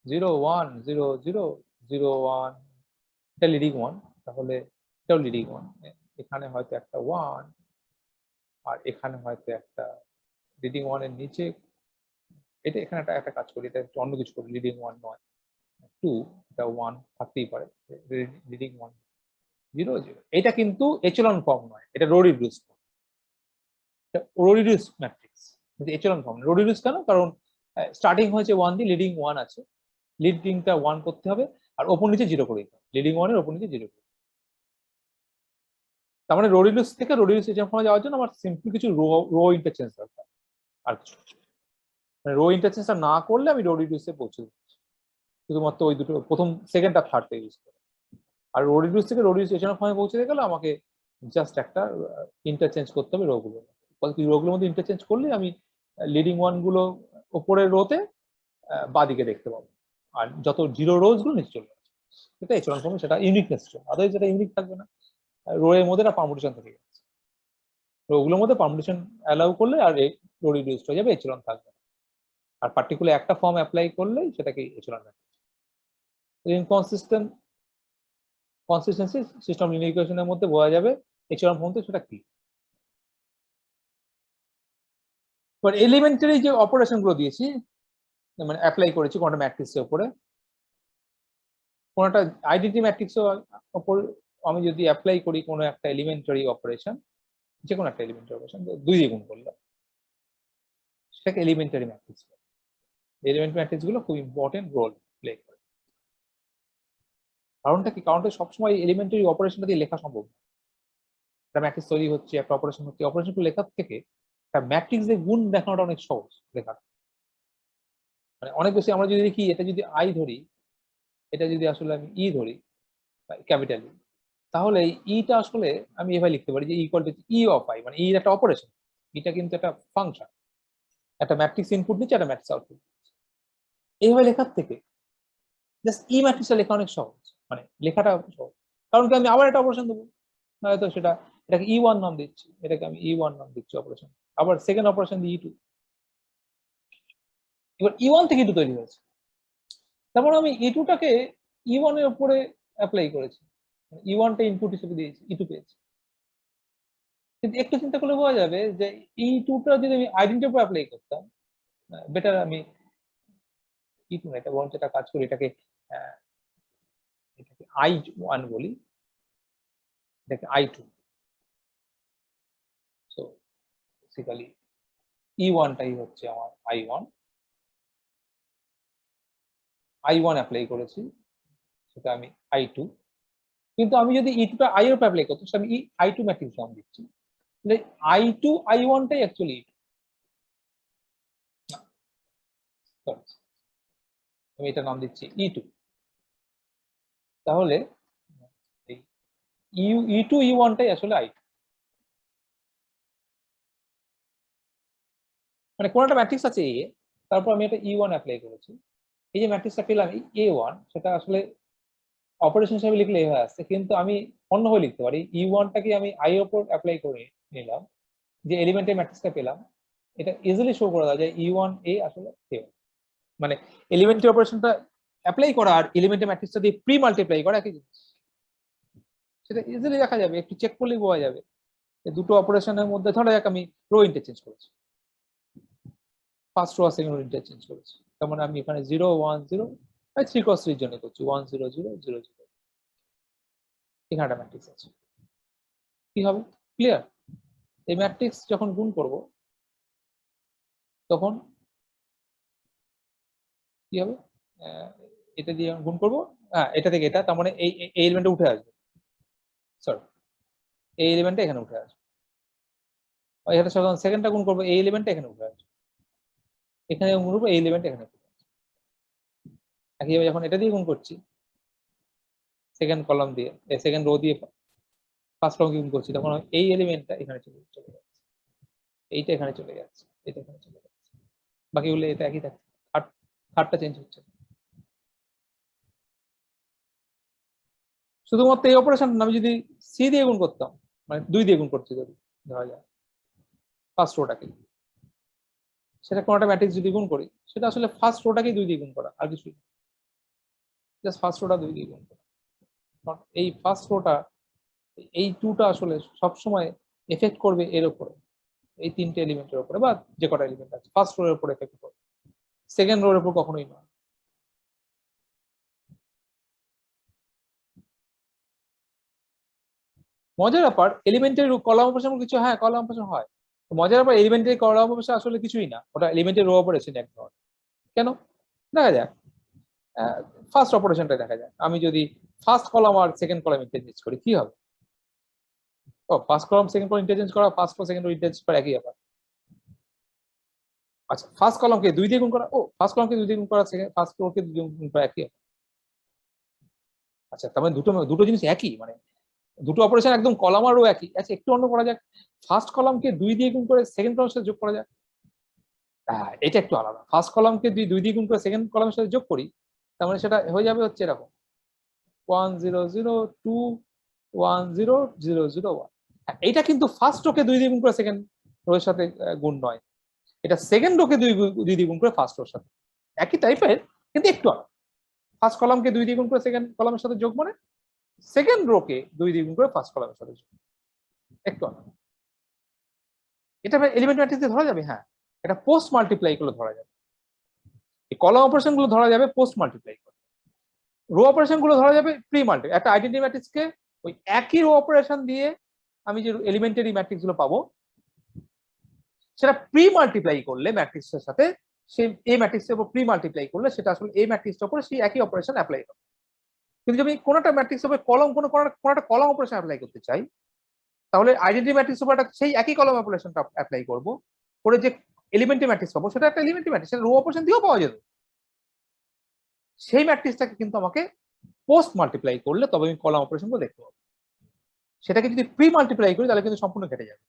Speaker 1: 0 1 0 0 0 1, এটা লিডিং 1, তাহলে এটাও লিডিং 1, এখানে হয়তো একটা 1, আর এখানে হয়তো একটা লিডিং 1 এর নিচে, এটা এখানে একটা কাজ করি, এটা একটু অন্য কিছু করি, লিডিং 1 নয় 2, এটা 1 থাকতেই পারে, লিডিং 1 0 0, এটা কিন্তু এচেলন ফর্ম নয়, এটা রো রিডিউস ফর্ম, এটা রো রিডিউস ম্যাট্রিক্স, কিন্তু এচেলন ফর্ম। রো রিডিউস কেন? কারণ স্টার্টিং হয়েছে 1 দিয়ে, লিডিং 1 আছে, লিডিংটা 1 করতে হবে, আর ওপর নিচে 0 করে দিতে হবে, লিডিং 1 এর ওপর নিচে 0 করে। তার মানে রো রিডিউস থেকে রো রিডিউস এচএনএফ ফর্মে যাওয়ার জন্য আমার সিম্পলি কিছু রো ইন্টারচেঞ্জ দরকার, আর কিছু রো ইন্টারচেঞ্জটা না করলে আমি রো রিডিউসে পৌঁছে যাচ্ছি শুধুমাত্র ওই দুটো প্রথম সেকেন্ড আর থার্ডটা ইউজ করে। আর রো রিডিউস থেকে রো রিডিউস এচএনএফ ফর্মে পৌঁছতে গেলে আমাকে জাস্ট একটা ইন্টারচেঞ্জ করতে হবে রোগুলো, রোগুলোর মধ্যে ইন্টারচেঞ্জ করলে আমি লিডিং ওয়ান গুলো উপরের রোতে বাদিকে দেখতে পাবো, আর যত জিরো রোজ গুলো নিচে চলে যাচ্ছে, সেটা এচএনএফ ফর্মে সেটা ইউনিকনেস, আদারওয়াইজ যেটা ইউনিক থাকবে না, রো এর মধ্যে একটা পারমুটেশন থেকে যাচ্ছে, রোগুলোর মধ্যে পারমুটেশন অ্যালাউ করলে আর রো রিডিউসড হয়ে যাবে, এচএলন থাকবে, আর পার্টিকুলার একটা ফর্ম অ্যাপ্লাই করলেই সেটাকে এচএলন রাখবে। ইনকনসিস্টেন্ট কনসিস্টেন্সি সিস্টেম লিনিয়ার ইকুয়েশনের মধ্যে বোঝা যাবে এচএলন ফর্মতে সেটা কি। এবার এলিমেন্টারি যে অপারেশন গুলো দিয়েছি, মানে অ্যাপ্লাই করেছি কোনটা ম্যাট্রিক্সের উপরে, কোনটা আইডেন্টি ম্যাট্রিক্সের উপর আমি যদি অ্যাপ্লাই করি কোনো একটা এলিমেন্টারি অপারেশন, যে কোনো একটা এলিমেন্টারি অপারেশন 2 দিয়ে গুণ করলাম, সেটাকে এলিমেন্টারি ম্যাট্রিক্স। এলিমেন্টারি ম্যাট্রিক্স গুলো খুব ইম্পর্টেন্ট রোল প্লে করে। কারণটা কি? কারণটা সবসময় এলিমেন্টারি অপারেশনটা দিয়ে লেখা সম্ভব না। একটা ম্যাট্রিক্স তৈরি হচ্ছে, একটা অপারেশন হচ্ছে, অপারেশনগুলো লেখার থেকে একটা ম্যাট্রিক্স দিয়ে গুণ দেখানোটা অনেক সহজ লেখা। মানে অনেক বেশি আমরা যদি দেখি, এটা যদি আই ধরি, এটা যদি আসলে আমি ই ধরি ক্যাপিটাল ই, তাহলে ইটা আসলে আমি এভাবে লিখতে পারি যে equal to E of I, মানে ই একটা অপারেশন, এটা কিন্তু একটা ফাংশন, একটা ম্যাট্রিক্স ইনপুট নিচ্ছে, একটা ম্যাট্রিক্স আউটপুট। এইভাবে লেখার থেকে জাস্ট ই ম্যাট্রিক্সটা লেখা অনেক সহজ, মানে লেখাটা সহজ। কারণ কি, আমি আবার একটা অপারেশন দেবো, হয়তো সেটা এটাকে ই ওয়ান নাম দিচ্ছি, এটাকে আমি ই ওয়ান নাম দিচ্ছি অপারেশন, আবার সেকেন্ড অপারেশন দিয়ে ই টু, এবার ই ওয়ান থেকে ই টু তৈরি হয়েছে, তারপর আমি ই টুটাকে ই ওয়ানের উপরে অ্যাপ্লাই করেছি, ই ওয়ানটা ইনপুট হিসেবে দিয়েছি, ই টু পেয়েছি। কিন্তু একটু চিন্তা করলে বোঝা যাবে যে ই টুটা যদি আমি আইডেন্টিটির উপর অ্যাপ্লাই করতাম, বেটার আমি ই টু না, এটা বরঞ্চ একটা কাজ করি, এটাকে আই ওয়ান বলি, এটাকে আই টু। সো বেসিক্যালি ই ওয়ানটাই হচ্ছে আমার I one, I one apply করেছি, সেটা আমি আই টু। কিন্তু আমি যদি ই টুটা আই এর উপর অ্যাপ্লাই করতাম, সেটা আমি আই টু ম্যাট্রিক্স নাম দিচ্ছি, তাহলে আই টু আই ওয়ানটাই অ্যাকচুয়ালি আমি এটা নাম দিচ্ছি ই টু। তাহলে ই টু ই ওয়ানটাই আসলে আই টু, মানে কোন একটা ম্যাট্রিক্স আছে এ, তারপর আমি একটা ই ওয়ান অ্যাপ্লাই করেছি, এই যে ম্যাট্রিক্সটা পেলাম এ ওয়ান, সেটা আসলে অপারেশন হিসেবে লিখলে এভাবে আসছে, কিন্তু আমি অন্যভাবে লিখতে পারি, ই ওয়ানটাকে আমি আই এর উপর অ্যাপ্লাই করে নিলাম, যে এলিমেন্টের ম্যাট্রিক্সটা পেলাম, এটা ইজিলি শো করা যায় যে ই ওয়ান এ আসলে এ, মানে এলিমেন্টারি অপারেশনটা অ্যাপ্লাই করা আর এলিমেন্টারি ম্যাট্রিক্সটা দিয়ে প্রি মাল্টিপ্লাই করা একই জিনিস, সেটা ইজিলি দেখা যাবে, একটু চেক করলেই বোঝা যাবে। দুটো অপারেশনের মধ্যে ধরা যাক আমি রো ইন্টারচেঞ্জ করেছি, ফার্স্ট রো আর সেকেন্ড রো ইন্টারচেঞ্জ করেছি, তার মানে আমি এখানে 0 1 0 3 ক্রস 3 জন্য করছি 1 0 0 0 0, এখানে একটা ম্যাট্রিক্স আছে, কি হবে? ক্লিয়ার? এই ম্যাট্রিক্স যখন গুণ করব তখন কি হবে? এটা দিয়ে গুণ করব, হ্যাঁ এটা থেকে এটা, তার মানে এই এলিমেন্টটা উঠে আসবে, সরি এই এলিমেন্টটা এখানে উঠে আসবে, এখানে যখন সেকেন্ডটা গুণ করবো এই এলিমেন্টটা এখানে উঠে আসবে, এখানে গুণ করবো এই এলিমেন্টটা এখানে উঠে আসবে। একইভাবে যখন এটা দিয়ে গুণ করছি সেকেন্ড কলাম দিয়ে, সেকেন্ড রো দিয়ে ফার্স্ট কলাম গুণ করছি, তখন এই এলিমেন্টটা এখানে চলে যাচ্ছে, এইটা এখানে চলে যাচ্ছে, এটা এখানে চলে যাচ্ছে, বাকিগুলো এটা একই থাকছে, থার্ডটা চেঞ্জ হচ্ছে। শুধুমাত্র এই অপারেশন আমি যদি সি দিয়ে গুণ করতাম, মানে 2 দিয়ে গুণ করছি যদি ধরা যায় ফার্স্ট রোটাকে, সেটা কোনো একটা ম্যাট্রিক্স যদি গুণ করি, সেটা আসলে ফার্স্ট রোটাকেই 2 দিয়ে গুণ করা, আর কিছুই জাস্ট ফার্স্ট রোটা 2 দিয়ে গুণ করা। কারণ এই ফার্স্ট রোটা, এই টুটা আসলে সবসময় এফেক্ট করবে এর উপরে, এই তিনটে এলিমেন্টের উপরে, বা যে কটা এলিমেন্ট আছে ফার্স্ট রোর উপর এফেক্ট করবে, সেকেন্ড রোর উপর কখনোই নয়। মজার ব্যাপার এলিমেন্টারি কলাম অপারেশন কিছু, হ্যাঁ কলাম অপারেশন হয়, মজার ব্যাপার এলিমেন্টারি কলাম অপারেশন আসলে কিছুই না, ওটা এলিমেন্টারি রো অপারেশন এক ধরনের। কেন? দেখা যাক, ফার্স্ট অপারেশনটা দেখা যায়, আমি যদি ফার্স্ট কলাম আর সেকেন্ড কলাম ইন্টারচেঞ্জ করি কি হবে? ও first column second column interchange করা, first row second row interchange করা একই ব্যাপার। আচ্ছা ফার্স্ট কলামকে 2 দিয়ে গুণ করা, ও ফার্স্ট কলামকে 2 দিয়ে গুণ করা, সেকেন্ড ফার্স্ট রোকে 2 দিয়ে গুণ করা একই। আচ্ছা তার মানে দুটো দুটো জিনিস একই, মানে দুটো অপারেশন একদম কলাম আর রো একই। আচ্ছা একটু অন্য করা যাক, ফার্স্ট কলামকে 2 দিয়ে গুণ করে সেকেন্ড কলামের সাথে যোগ করা যাক। হ্যাঁ এটা একটু আলাদা, ফার্স্ট কলামকে 2 দিয়ে গুণ করে সেকেন্ড কলামের সাথে যোগ করি, তার মানে সেটা হয়ে যাবে হচ্ছে এরকম 1 0 0 2 1 0 0 0 1। এইটা কিন্তু ফার্স্ট রোকে 2 দিয়ে গুণ করে সেকেন্ড রোর সাথে গুণ নয়, এটা সেকেন্ড রোকে 2 দিয়ে গুণ করে ফার্স্ট রোর সাথে, একই টাইপের কিন্তু একটু আলাদা। ফার্স্ট কলামকে 2 দিয়ে গুণ করে সেকেন্ড কলামের সাথে যোগ, মানে সেকেন্ড রোকে 2 দিয়ে গুণ করে ফার্স্ট কলামের সাথে যোগ, একটু আলাদা। এটা এলিমেন্ট ম্যাট্রিক্স দিয়ে ধরা যাবে, হ্যাঁ এটা পোস্ট মাল্টিপ্লাই করে ধরা যাবে। এই কলাম অপারেশন গুলো ধরা যাবে পোস্ট মাল্টিপ্লাই করে, রো অপারেশন গুলো ধরা যাবে প্রি মাল্টি। একটা আইডেন্টি ম্যাট্রিক্সকে ওই একই রো অপারেশন দিয়ে আমি যে এলিমেন্টারি ম্যাট্রিক্স গুলো পাবো, সেটা প্রি মাল্টিপ্লাই করলে ম্যাট্রিক্সের সাথে, সেই এই ম্যাট্রিক্সের উপর প্রি মাল্টিপ্লাই করলে সেটা আসলে এই ম্যাট্রিক্সের উপর সেই একই অপারেশন অ্যাপ্লাই হবে। কিন্তু যদি কোনোটা ম্যাট্রিক্স উপর কলম কোনোটা কলম অপারেশন অ্যাপ্লাই করতে চাই, তাহলে আইডেন্টি ম্যাট্রিক্স উপর সেই একই কলম অপারেশনটা অ্যাপ্লাই করব, করে যে এলিমেন্টারি ম্যাট্রিক্স পাবো সেটা একটা এলিমেন্টারি ম্যাট্রিক্স, সেটা রো অপারেশন দিয়েও পাওয়া যেত। সেই ম্যাট্রিক্সটাকে কিন্তু আমাকে পোস্ট মাল্টিপ্লাই করলে তবে আমি কলাম অপারেশন গুলো দেখতে পাবো। সেটাকে যদি প্রি মাল্টিপ্লাই করি তাহলে কিন্তু সম্পূর্ণ কেটে যাবে,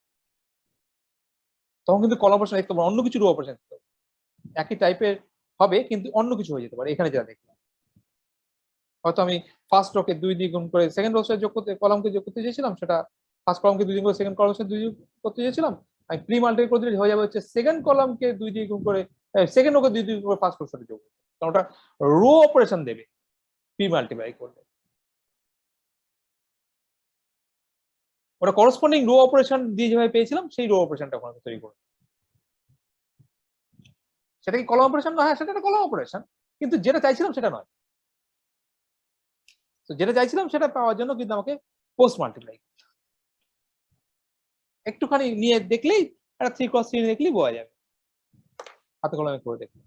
Speaker 1: তখন কিন্তু কলাম অপারেশন দেখতে পাবো, অন্য কিছু রো অপারেশন দেখতে পাবো, একই টাইপের হবে কিন্তু অন্য কিছু হয়ে যেতে পারে। এখানে যা দেখলাম, হয়তো আমি ফার্স্ট রোকে 2 দিয়ে গুণ করে সেকেন্ড রোর সাথে যোগ করতে, কলামকে যোগ করতে চেয়েছিলাম, সেটা ফার্স্ট কলামকে 2 দিয়ে গুণ করে সেকেন্ড কলামের সাথে 2 দিয়ে করতে চেয়েছিলাম, আমি প্রি মাল্টিপ্লাই করে দিলে হয়ে যাবে হচ্ছে সেকেন্ড কলামকে 2 দিয়ে গুণ করে সেকেন্ড রোকে 2 দিয়ে গুণ করে ফার্স্ট রোর সাথে যোগ, কারণ ওটা রো অপারেশন দেবে প্রি মাল্টিপ্লাই করলে, ওটা করসপন্ডিং রো অপারেশন দিয়ে যেভাবে পেয়েছিলাম সেই রো অপারেশনটা ওখানে তৈরি করে। সেটা কি কলাম অপারেশন নয়? হ্যাঁ সেটা একটা কলাম অপারেশন, কিন্তু যেটা চাইছিলাম সেটা নয়। তো যেটা চাইছিলাম সেটা পাওয়ার জন্য কিন্তু আমাকে পোস্ট মাল্টিপ্লাই, একটুখানি নিয়ে দেখলেই, একটা 3x3 দেখলেই বোঝা যাবে, হাতে কলমে করে দেখলে।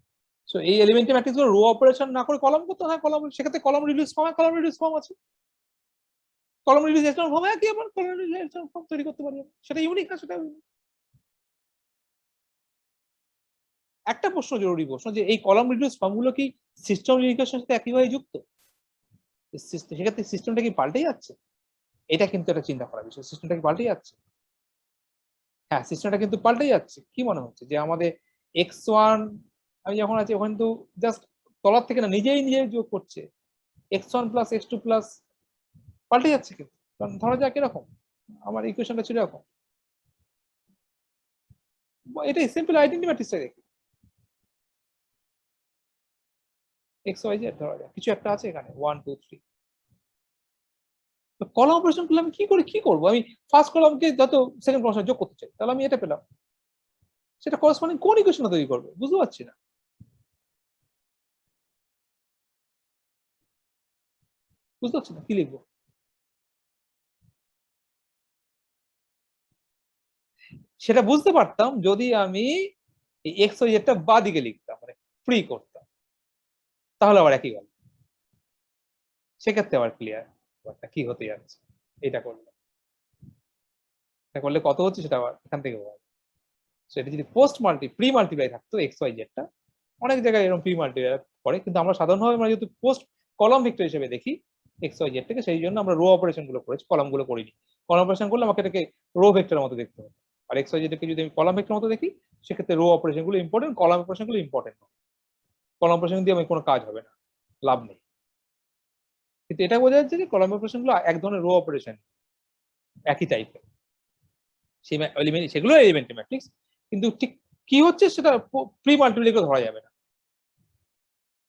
Speaker 1: সো এই এলিমেন্টারি ম্যাট্রিক্স গুলো রো অপারেশন না করে কলাম করতে হয়, কলাম সেক্ষেত্রে column reduce form, column reduce form আছে, কলাম রিডিউস এক্সটার্নাল ফর্ম একই, আবার কলাম রিডিউস এক্সটার্নাল ফর্ম তৈরি করতে পারি, সেটা ইউনিক না, সেটা একটা প্রশ্ন, জরুরি প্রশ্ন, যে এই কলাম রিডিউস ফর্ম গুলো কি সিস্টেম লিনিয়ারের সাথে একইভাবে যুক্ত? সেক্ষেত্রে সিস্টেমটা কি পাল্টে যাচ্ছে? এটা কিন্তু একটা চিন্তা করার বিষয়, সিস্টেমটা কি পাল্টে যাচ্ছে? হ্যাঁ সিস্টেমটা কিন্তু পাল্টে যাচ্ছে। কি মনে হচ্ছে যে আমাদের x1 আমি যখন আছি ওখানে তো জাস্ট তলার থেকে না নিজেই যোগ করছে, x1 প্লাস x2 প্লাস পাল্টে যাচ্ছে কিন্তু, কারণ ধরা যাক এরকম আমার ইকুয়েশনটা ছিল এরকম, এটাই সিম্পল আইডেন্টি ম্যাট্রিক্সটা দেখি, এক্স ওয়াই জেড ধরা যাক কিছু একটা আছে এখানে 1 2 3, কলাম অপারেশন করলে আমি কি করবো, আমি ফার্স্ট কলামকে যত সেকেন্ড কলাম যোগ করতে চাই, তাহলে আমি এটা পেলাম, সেটা করসপন্ডিং কোন ইকুয়েশন তৈরি করবে বুঝতে পারছি না, কি লিখবো? সেটা বুঝতে পারতাম যদি আমি এই এক্স ওয়াই জেডটা বাঁ দিকে লিখতাম, মানে ফ্রি করতাম, তাহলে আবার একই গেল, সেক্ষেত্রে আবার ক্লিয়ার কি হতে যাচ্ছে। এটা করলে কত হচ্ছে সেটা আবার এখান থেকে সেটা যদি পোস্ট প্রি মাল্টিপ্লাই থাকতো এক্স ওয়াই জেডটা, অনেক জায়গায় এরকম প্রি মাল্টিপ্লাই করে, কিন্তু আমরা সাধারণভাবে আমরা যেহেতু পোস্ট কলাম ভেক্টর হিসেবে দেখি এক্স ওয়াই জেডটাকে, সেই জন্য আমরা রো অপারেশন গুলো করেছি, কলাম গুলো করিনি। কলাম অপারেশন করলে আমাকে এটাকে রো ভেক্টরের মতো দেখতে হবে, আর এক্স ওয়াই জেডকে যদি আমি কলাম ভেক্টর মতো দেখি, সেক্ষেত্রে রো অপারেশন গুলো ইম্পর্টেন্ট, কলাম অপারেশন গুলো ইম্পর্টেন্ট নয়, কলাম অপারেশন দিয়ে আমি কোনো কাজ হবে না, লাভ নেই। কিন্তু এটা বোঝা যাচ্ছে যে কলাম অপারেশন গুলো এক ধরনের রো অপারেশন, একই টাইপের, সেগুলো এলিমেন্টারি ম্যাট্রিক্স, কিন্তু ঠিক কি হচ্ছে সেটা প্রি মাল্টিপ্লাই করে ধরা যাবে না,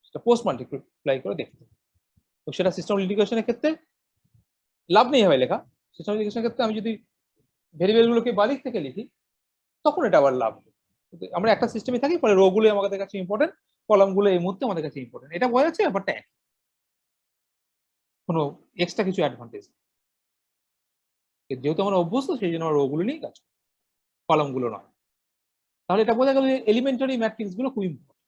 Speaker 1: সেটা পোস্ট মাল্টিপ্লাই করে দেখতে হবে। তো সেটা সিস্টেম ইন্টিগ্রেশনের ক্ষেত্রে লাভ নেই হবে লেখা, সিস্টেম ইন্টিগ্রেশনের ক্ষেত্রে আমি যদি ভেরিয়েবল গুলোকে বাদিক থেকে লিখি তখন এটা আবার লাভ, আমরা একটা সিস্টেমে থাকি, পরে রো গুলো আমাদের কাছে ইম্পর্টেন্ট, কলাম গুলো এই মুহূর্তে আমাদের কাছে ইম্পর্টেন্ট, এটা বোঝা যাচ্ছে ব্যাপারটা এক, কোনো এক্সট্রা কিছু অ্যাডভান্টেজ, যেহেতু আমরা অভ্যস্ত সেই জন্য রো গুলো নিয়ে কাজ করি, কলাম গুলো নয়। তাহলে এটা বোঝা গেল এলিমেন্টারি ম্যাট্রিক্স গুলো খুব ইম্পর্টেন্ট।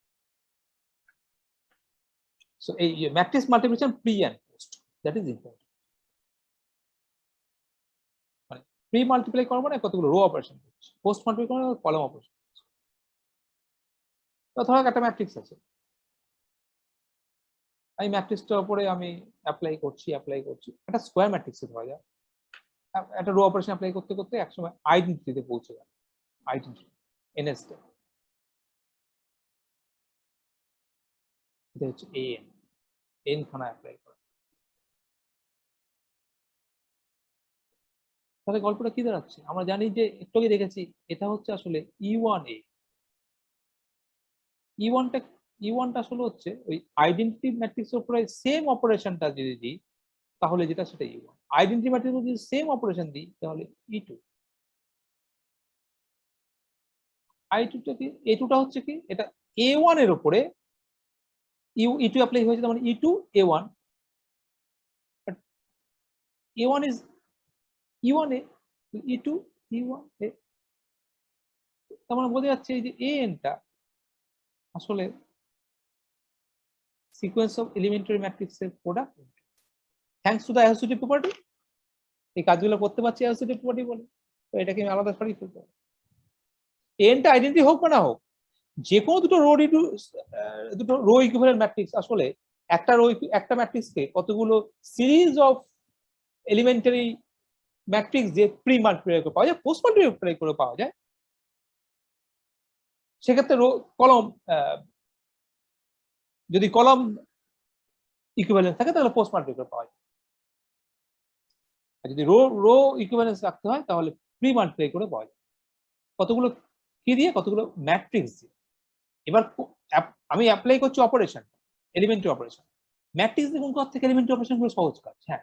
Speaker 1: সো এই matrix multiplication pre and post, that is important, মানে প্রি মাল্টিপ্লাই করা মানে কতগুলো রো অপারেশন করছি, পোস্ট মাল্টিপ্লাই করা মানে কলাম অপারেশন। ধরো একটা ম্যাট্রিক্স আছে, এই ম্যাট্রিক্সটার উপরে আমি অ্যাপ্লাই করছি একটা স্কোয়ার ম্যাট্রিক্সে ধরা যায়, একটা রো অপারেশন অ্যাপ্লাই করতে করতে একসময় আইডেন্টিটিতে পৌঁছে গেল, আইডেন্টিটি এনএস তে, এটা হচ্ছে এন খানা অ্যাপ্লাই করা। তাহলে গল্পটা কি দাঁড়াচ্ছে? আমরা জানি যে একটু আগে দেখেছি এটা হচ্ছে আসলে E1A। E1টা আসলে হচ্ছে ওই আইডেন্টিটি ম্যাট্রিক্সের উপরে সেম অপারেশনটা যদি দিই তাহলে যেটা সেটা E1। আইডেন্টিটি ম্যাট্রিক্স যদি সেম অপারেশন দিই তাহলে E2। I2টা কি? A2টা হচ্ছে কি? এটা A1 এর উপরে E2 অ্যাপ্লাই হয়েছে, মানে E2 A1, but A1 is E1A, E2 E1A। তার মানে বোঝা যাচ্ছে এই যে ANটা আসলে সিকোয়েন্স অফ এলিমেন্টারি ম্যাট্রিক্সের product thanks to the associative property. এই কাজগুলো করতে পারছি অ্যাসোসিয়েটিভ প্রপার্টি বলে, তো এটাকে আমি আলাদা সরিয়ে ফেলতে হবে। এনটা আইডেন্টি হোক বা না হোক, যে কোনো দুটো রো ইকুইভ্যালেন্ট ম্যাট্রিক্স আসলে একটা ম্যাট্রিক্সকে কতগুলো সিরিজ অফ এলিমেন্টারি ম্যাট্রিক্স যে প্রি মাল্টিপ্লাই করে পাওয়া যায়, পোস্ট মাল্টিপ্লাই করে পাওয়া যায়, সেক্ষেত্রে কলম যদি কলম ইকুইভ্যালেন্স থাকে তাহলে পোস্ট মাল্টিপ্লাই করে পাওয়া যায়, আর যদি রো ইকুইভ্যালেন্স রাখতে হয় তাহলে প্রি মাল্টিপ্লাই করে পাওয়া যায়। কতগুলো কি দিয়ে? কতগুলো ম্যাট্রিক্স দিয়ে। এবার আমি অ্যাপ্লাই করছি অপারেশন, এলিমেন্টারি অপারেশন। ম্যাট্রিক্স দিয়ে গুণ করার থেকে এলিমেন্টারি অপারেশন গুলো সহজ কাজ। হ্যাঁ,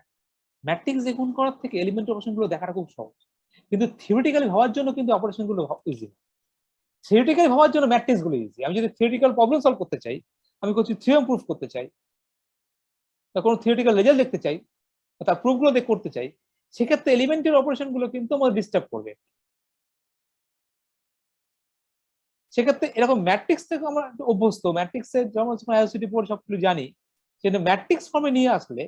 Speaker 1: ম্যাট্রিক্স দিয়ে গুণ করার থেকে এলিমেন্টারি অপারেশন গুলো দেখাটা খুব সহজ, কিন্তু থিওরিটিক্যালি ভাবার জন্য কিন্তু অপারেশন গুলো ইজি। থিওরিটিক্যালি ভাবার জন্য ম্যাট্রিক্স গুলো ইজি। আমি যদি থিওরিটিক্যাল প্রবলেম সলভ করতে চাই, আমি কিছু থিওরেম প্রুফ করতে চাই, বা কোনো থিওরিটিক্যাল রেজাল্ট দেখতে চাই, তার প্রুফ গুলো করতে চাই, সেক্ষেত্রে এলিমেন্টারি অপারেশন গুলো কিন্তু আমাদের ডিস্টার্ব করবে। সেক্ষেত্রে এরকম ম্যাট্রিক্স থেকে আমরা অভ্যস্ত, ম্যাট্রিক্সের যেমন আইওসিটি পড়ে সবগুলো জানি, সেটা ম্যাট্রিক্স ফর্মে নিয়ে আসলে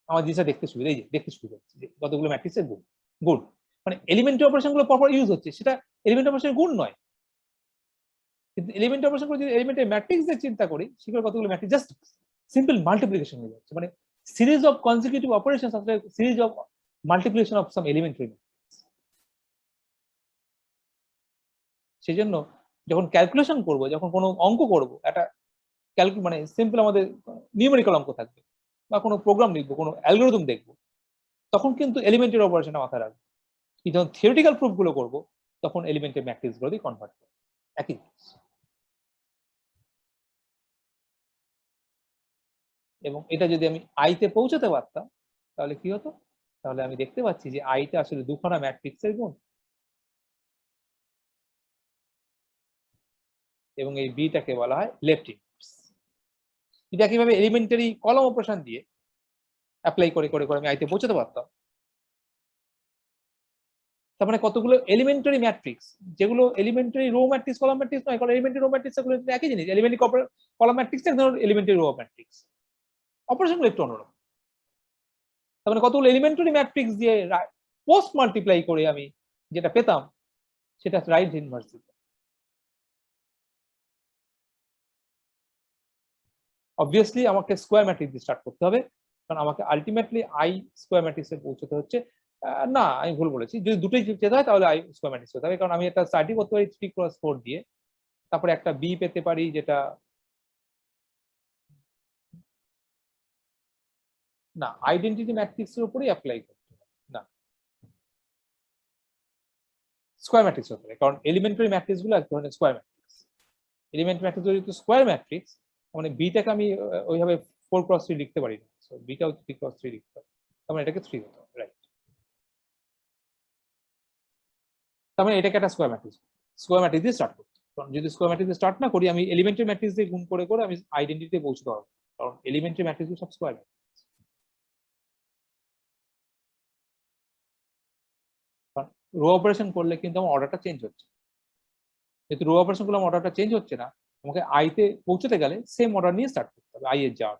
Speaker 1: আমার জিনিসটা দেখতে সুবিধা, এই যে দেখতে সুবিধা হচ্ছে যে কতগুলো ম্যাট্রিক্সের গুণ, মানে এলিমেন্টারি অপারেশন গুলো প্রপার ইউজ হচ্ছে, সেটা এলিমেন্টারি অপারেশনের গুণ নয়। কিন্তু এলিমেন্টারি অপারেশন করে যদি এলিমেন্টারি ম্যাট্রিক্স দিয়ে চিন্তা করি, সেগুলো কতগুলো ম্যাট্রিক্স জাস্ট সিম্পল মাল্টিপ্লিকেশন হয়ে যাচ্ছে, মানে সিরিজ অফ কনসিকিউটিভ অপারেশনস আসলে series of multiplication of some elementary. সেই জন্য যখন ক্যালকুলেশন করব, যখন কোনো অঙ্ক করব, একটা মানে সিম্পল আমাদের নিউমেরিক্যাল অঙ্ক থাকবে, বা কোনো প্রোগ্রাম লিখবো, কোনো অ্যালগরিদম দেখবো, তখন কিন্তু এলিমেন্টারি অপারেশনটা মাথায় রাখবো। যখন থিওরিটিক্যাল প্রুফ গুলো করবো, তখন এলিমেন্টারি ম্যাট্রিক্স গুলো দিয়ে কনভার্ট করবো, একই। এবং এটা যদি আমি আইতে পৌঁছাতে পারতাম তাহলে কি হতো? তাহলে আমি দেখতে পাচ্ছি যে আইটা আসলে দুখানা ম্যাট্রিক্সের গুণ, এবং এই বিটাকে বলা হয় লেফট ইনভার্স। এটা কিভাবে এলিমেন্টারি কলম অপারেশন দিয়ে অ্যাপ্লাই করে করে করে আমি আইতে পৌঁছাতে পারতাম। তার মানে কতগুলো এলিমেন্টারি ম্যাট্রিক্স, যেগুলো elementary row matrix column matrix নয়, কারণ এলিমেন্টারি রো ম্যাট্রিক্স গুলো একই জিনিস। এলিমেন্টারি কলাম ম্যাট্রিক্স এক ধরনের এলিমেন্টারি রো ম্যাট্রিক্স, অপারেশন গুলো একটু অন্যরকম। তার মানে কতগুলো এলিমেন্টারি ম্যাট্রিক্স দিয়ে পোস্ট মাল্টিপ্লাই করে আমি যেটা পেতাম সেটা রাইট ইনভার্স। অবভিয়াসলি আমাকে স্কোয়ার ম্যাট্রিক্স দিয়ে স্টার্ট করতে হবে, কারণ আমাকে আলটিমেটলি আই স্কোয়ার ম্যাট্রিক্সে পৌঁছতে হচ্ছে। না, আমি ভুল বলেছি, যদি দুটোই যেতে হয় তাহলে আই স্কোয়ার ম্যাট্রিক্স হতে হবে, কারণ আমি একটা স্টাডি করতে পারি 3x4 দিয়ে, তারপরে একটা বি পেতে পারি যেটা, না, আইডেন্টিটি ম্যাট্রিক্সের উপরেই অ্যাপ্লাই করতে হবে, না, স্কোয়ার ম্যাট্রিক্স হতে হবে, কারণ এলিমেন্টারি ম্যাট্রিক্স গুলো এক ধরনের স্কোয়ার ম্যাট্রিক্স। এলিমেন্টারি ম্যাট্রিক্স যেহেতু স্কোয়ার ম্যাট্রিক্স, মানে বিটাকে আমি ওইভাবে 4x3 লিখতে পারি না, বিটাও 3x3 লিখতে হবে, তার মানে এটাকে 3 হতে হবে, রাইট। তার মানে এটাকে একটা স্কোয়ার ম্যাট্রিক্স দিয়ে স্টার্ট করতে, কারণ যদি স্কোয়ার ম্যাট্রিক্স দিয়ে স্টার্ট না করি, আমি এলিমেন্টারি ম্যাট্রিক্স দিয়ে গুণ করে করে আমি আইডেন্টিটিতে পৌঁছতে পারবো, কারণ এলিমেন্টারি ম্যাট্রিক্স সব স্কোয়ার ম্যাট্রিক্স। কারণ রো অপারেশন করলে কিন্তু আমার অর্ডারটা চেঞ্জ হচ্ছে, যেহেতু রো অপারেশন করলে আমার অর্ডারটা চেঞ্জ হচ্ছে না, আমাকে আইতে পৌঁছতে গেলে সেম অর্ডার নিয়ে স্টার্ট করতে হবে। আই এর যাওয়া,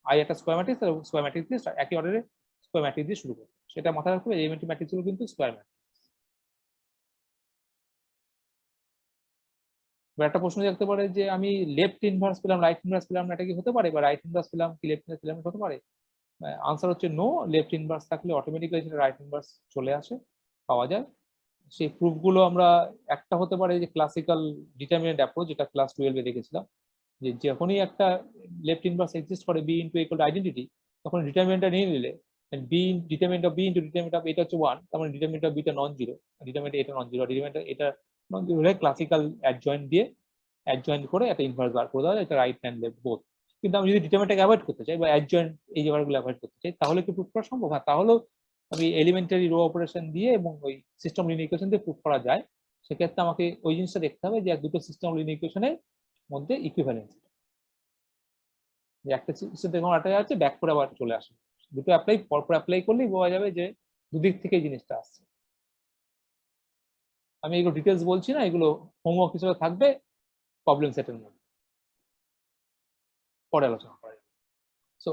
Speaker 1: আই একটা স্কোয়ার ম্যাট্রিক্স, স্কোয়ার ম্যাট্রিক্স দিয়ে একই অর্ডারে স্কোয়ার ম্যাট্রিক্স দিয়ে শুরু করবো। সেটা মাথায় রাখতে হবে, এলিমেন্টারি ম্যাট্রিক্স গুলো কিন্তু স্কোয়ার ম্যাট্রিক্স। একটা প্রশ্ন থাকতে পারে যে আমি লেফট ইনভার্স পেলাম, রাইট ইনভার্স পেলাম না, এটা কি হতে পারে? বা রাইট ইনভার্স পেলাম কি লেফট ইনভার্স পেলাম, হতে পারে? আনসার হচ্ছে নো। লেফট ইনভার্স থাকলে অটোমেটিক্যালি সেটা রাইট ইনভার্স চলে আসে, পাওয়া যায়। সেই প্রুফগুলো আমরা একটা হতে পারে যে ক্লাসিক্যাল ডিটারমিনেন্ট অ্যাপ্রোচ, যেটা ক্লাস 12-এ দেখেছিলাম, যে যখনই একটা লেফট ইনভার্স এক্সিস্ট করে b into equal to identity, তখন ডিটারমিনেন্টটা নিয়ে নিলে b determinant of b into determinant of এটা হচ্ছে 1, তার মানে determinant of beta non zero, determinant এটা নন জিরো, ডিটারমিনেন্ট এটা নন জিরো হলে ক্লাসিক্যাল অ্যাডজয়েন্ট দিয়ে অ্যাডজয়েন্ট করে একটা ইনভার্স বার করে দেওয়া যায়, এটা রাইট হ্যান্ড লেফট বোথ। কিন্তু আমি যদি ডিটারমিনেন্টটাকে অ্যাভয়েড করতে চাই বা অ্যাডজয়েন্ট এই জায়গাগুলো অ্যাভয়েড করতে চাই, তাহলে কি প্রুফ করা সম্ভব? হ্যাঁ, তাহলেও আমি এলিমেন্টারি রো অপারেশন দিয়ে এবং ওই সিস্টেম লিনিয়ার ইকুয়েশন দিয়ে প্রুফ করা যায়। সেক্ষেত্রে আমাকে ওই জিনিসটা দেখতে হবে যে দুটো সিস্টেম লিনিয়ার ইকুয়েশনের মধ্যে ইকুইভ্যালেন্স, যে একটা সিস্টেম থেকে একটা যাচ্ছে ব্যাক করে আবার চলে আসে, দুটো অ্যাপ্লাই পরপর অ্যাপ্লাই করলেই বোঝা যাবে যে দুদিক থেকে এই জিনিসটা আসছে। আমি এগুলো ডিটেলস বলছি না, এগুলো হোমওয়ার্ক হিসেবে থাকবে প্রবলেম সেটের মধ্যে, পরে আলোচনা করা যাবে। সো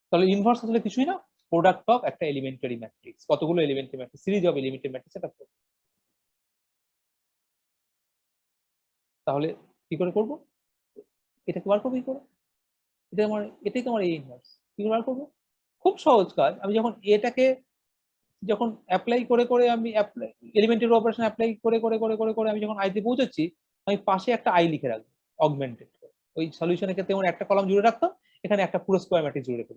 Speaker 1: তাহলে ইনভার্স আসলে কিছুই না, প্রোডাক্ট অফ একটা এলিমেন্টারি ম্যাট্রিক্স, কতগুলো elementary matrix, series of elementary matrix এটা। তাহলে কি করে করব? এটাকে বার করবো কি করে? এটা আমার, এটাই তো আমার এ ইনভার্স, কি করে বার করবো? খুব সহজ কাজ। আমি যখন এটাকে যখন অ্যাপ্লাই করে করে আমি এলিমেন্টারি অপারেশন অ্যাপ্লাই করে করে করে করে করে আমি যখন আইতে পৌঁছাচ্ছি, আমি পাশে একটা আই লিখে রাখবো অগমেন্টেড। ওই সলিউশনের ক্ষেত্রে যেমন একটা কলাম জুড়ে রাখতাম, এখানে একটা পুরো স্কোয়ার ম্যাট্রিক্স জুড়ে রেখে।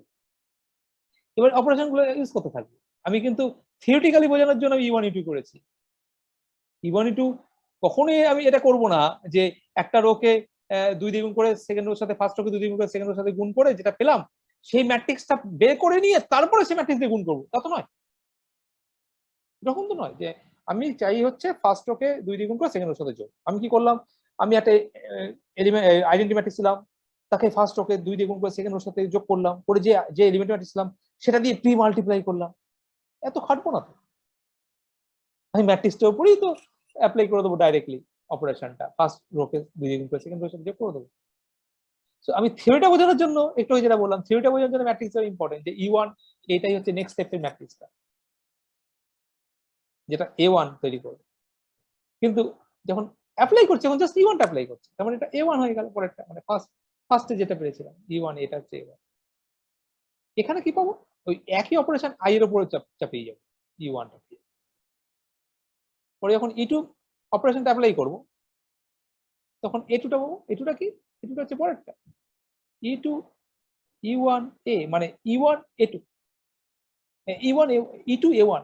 Speaker 1: এবার অপারেশন গুলো ইউজ করতে থাকবে। আমি কিন্তু থিওরিটিক্যালি বোঝানোর জন্য আমি E1 E2 করেছি। E1 E2 কখনোই আমি এটা করব না যে একটা রোকে 2 দ্বিগুণ করে সেকেন্ড রোর সাথে ফার্স্ট রোকে 2 দ্বিগুণ করে সেকেন্ড রোর সাথে গুণ করে যেটা পেলাম সেই ম্যাট্রিক্সটা বের করে নিয়ে তারপরে সেই ম্যাট্রিক্স দিয়ে গুণ করবো, তা তো নয়। এরকম তো নয় যে আমি চাই হচ্ছে ফার্স্ট রোকে 2 দ্বিগুণ করে সেকেন্ড রোর সাথে যোগ। আমি কি করলাম, আমি একটা আইডেন্টি ম্যাট্রিক্স ছিলাম, তাকে ফার্স্ট রোকে 2 দ্বিগুণ করে সেকেন্ড রোর সাথে যোগ করলাম, করে যে যে এলিমেন্ট ম্যাট্রিক্স ছিলাম সেটা দিয়ে প্রি মাল্টিপ্লাই করলাম। এত খাটবো না তো, আমি ম্যাট্রিক্সটার উপরেই তো অ্যাপ্লাই করে দেবো ডাইরেক্টলি অপারেশনটা, ফার্স্ট রোকে 2 দ্বিগুণ করে সেকেন্ড রোর সাথে যোগ করে দেবো। সো আমি থিওরিটা বোঝানোর জন্য একটু যেটা বললাম, থিওরিটা বোঝানোর জন্য ম্যাট্রিক্স এর ইম্পর্টেন্ট, যে E1 এটাই হচ্ছে নেক্সট স্টেপের ম্যাট্রিক্সটা, যেটা A1 তৈরি করবে। কিন্তু যখন অ্যাপ্লাই করছে, যখন জাস্ট E1টা অ্যাপ্লাই করছে, তার মানে এটা A1 হয়ে গেল পরেরটা, মানে ফার্স্টে যেটা পেরেছিলাম E1, এটা হচ্ছে A1। এখানে কি পাবো? ওই একই অপারেশন আই এর উপরে চাপিয়ে যাবে E1টা। পরে যখন E2 অপারেশনটা অ্যাপ্লাই করব, তখন A2টা পাবো। A2টা কি? A2টা হচ্ছে পরেরটা E2 E1 A, মানে E1 A2, E1 E2 A1।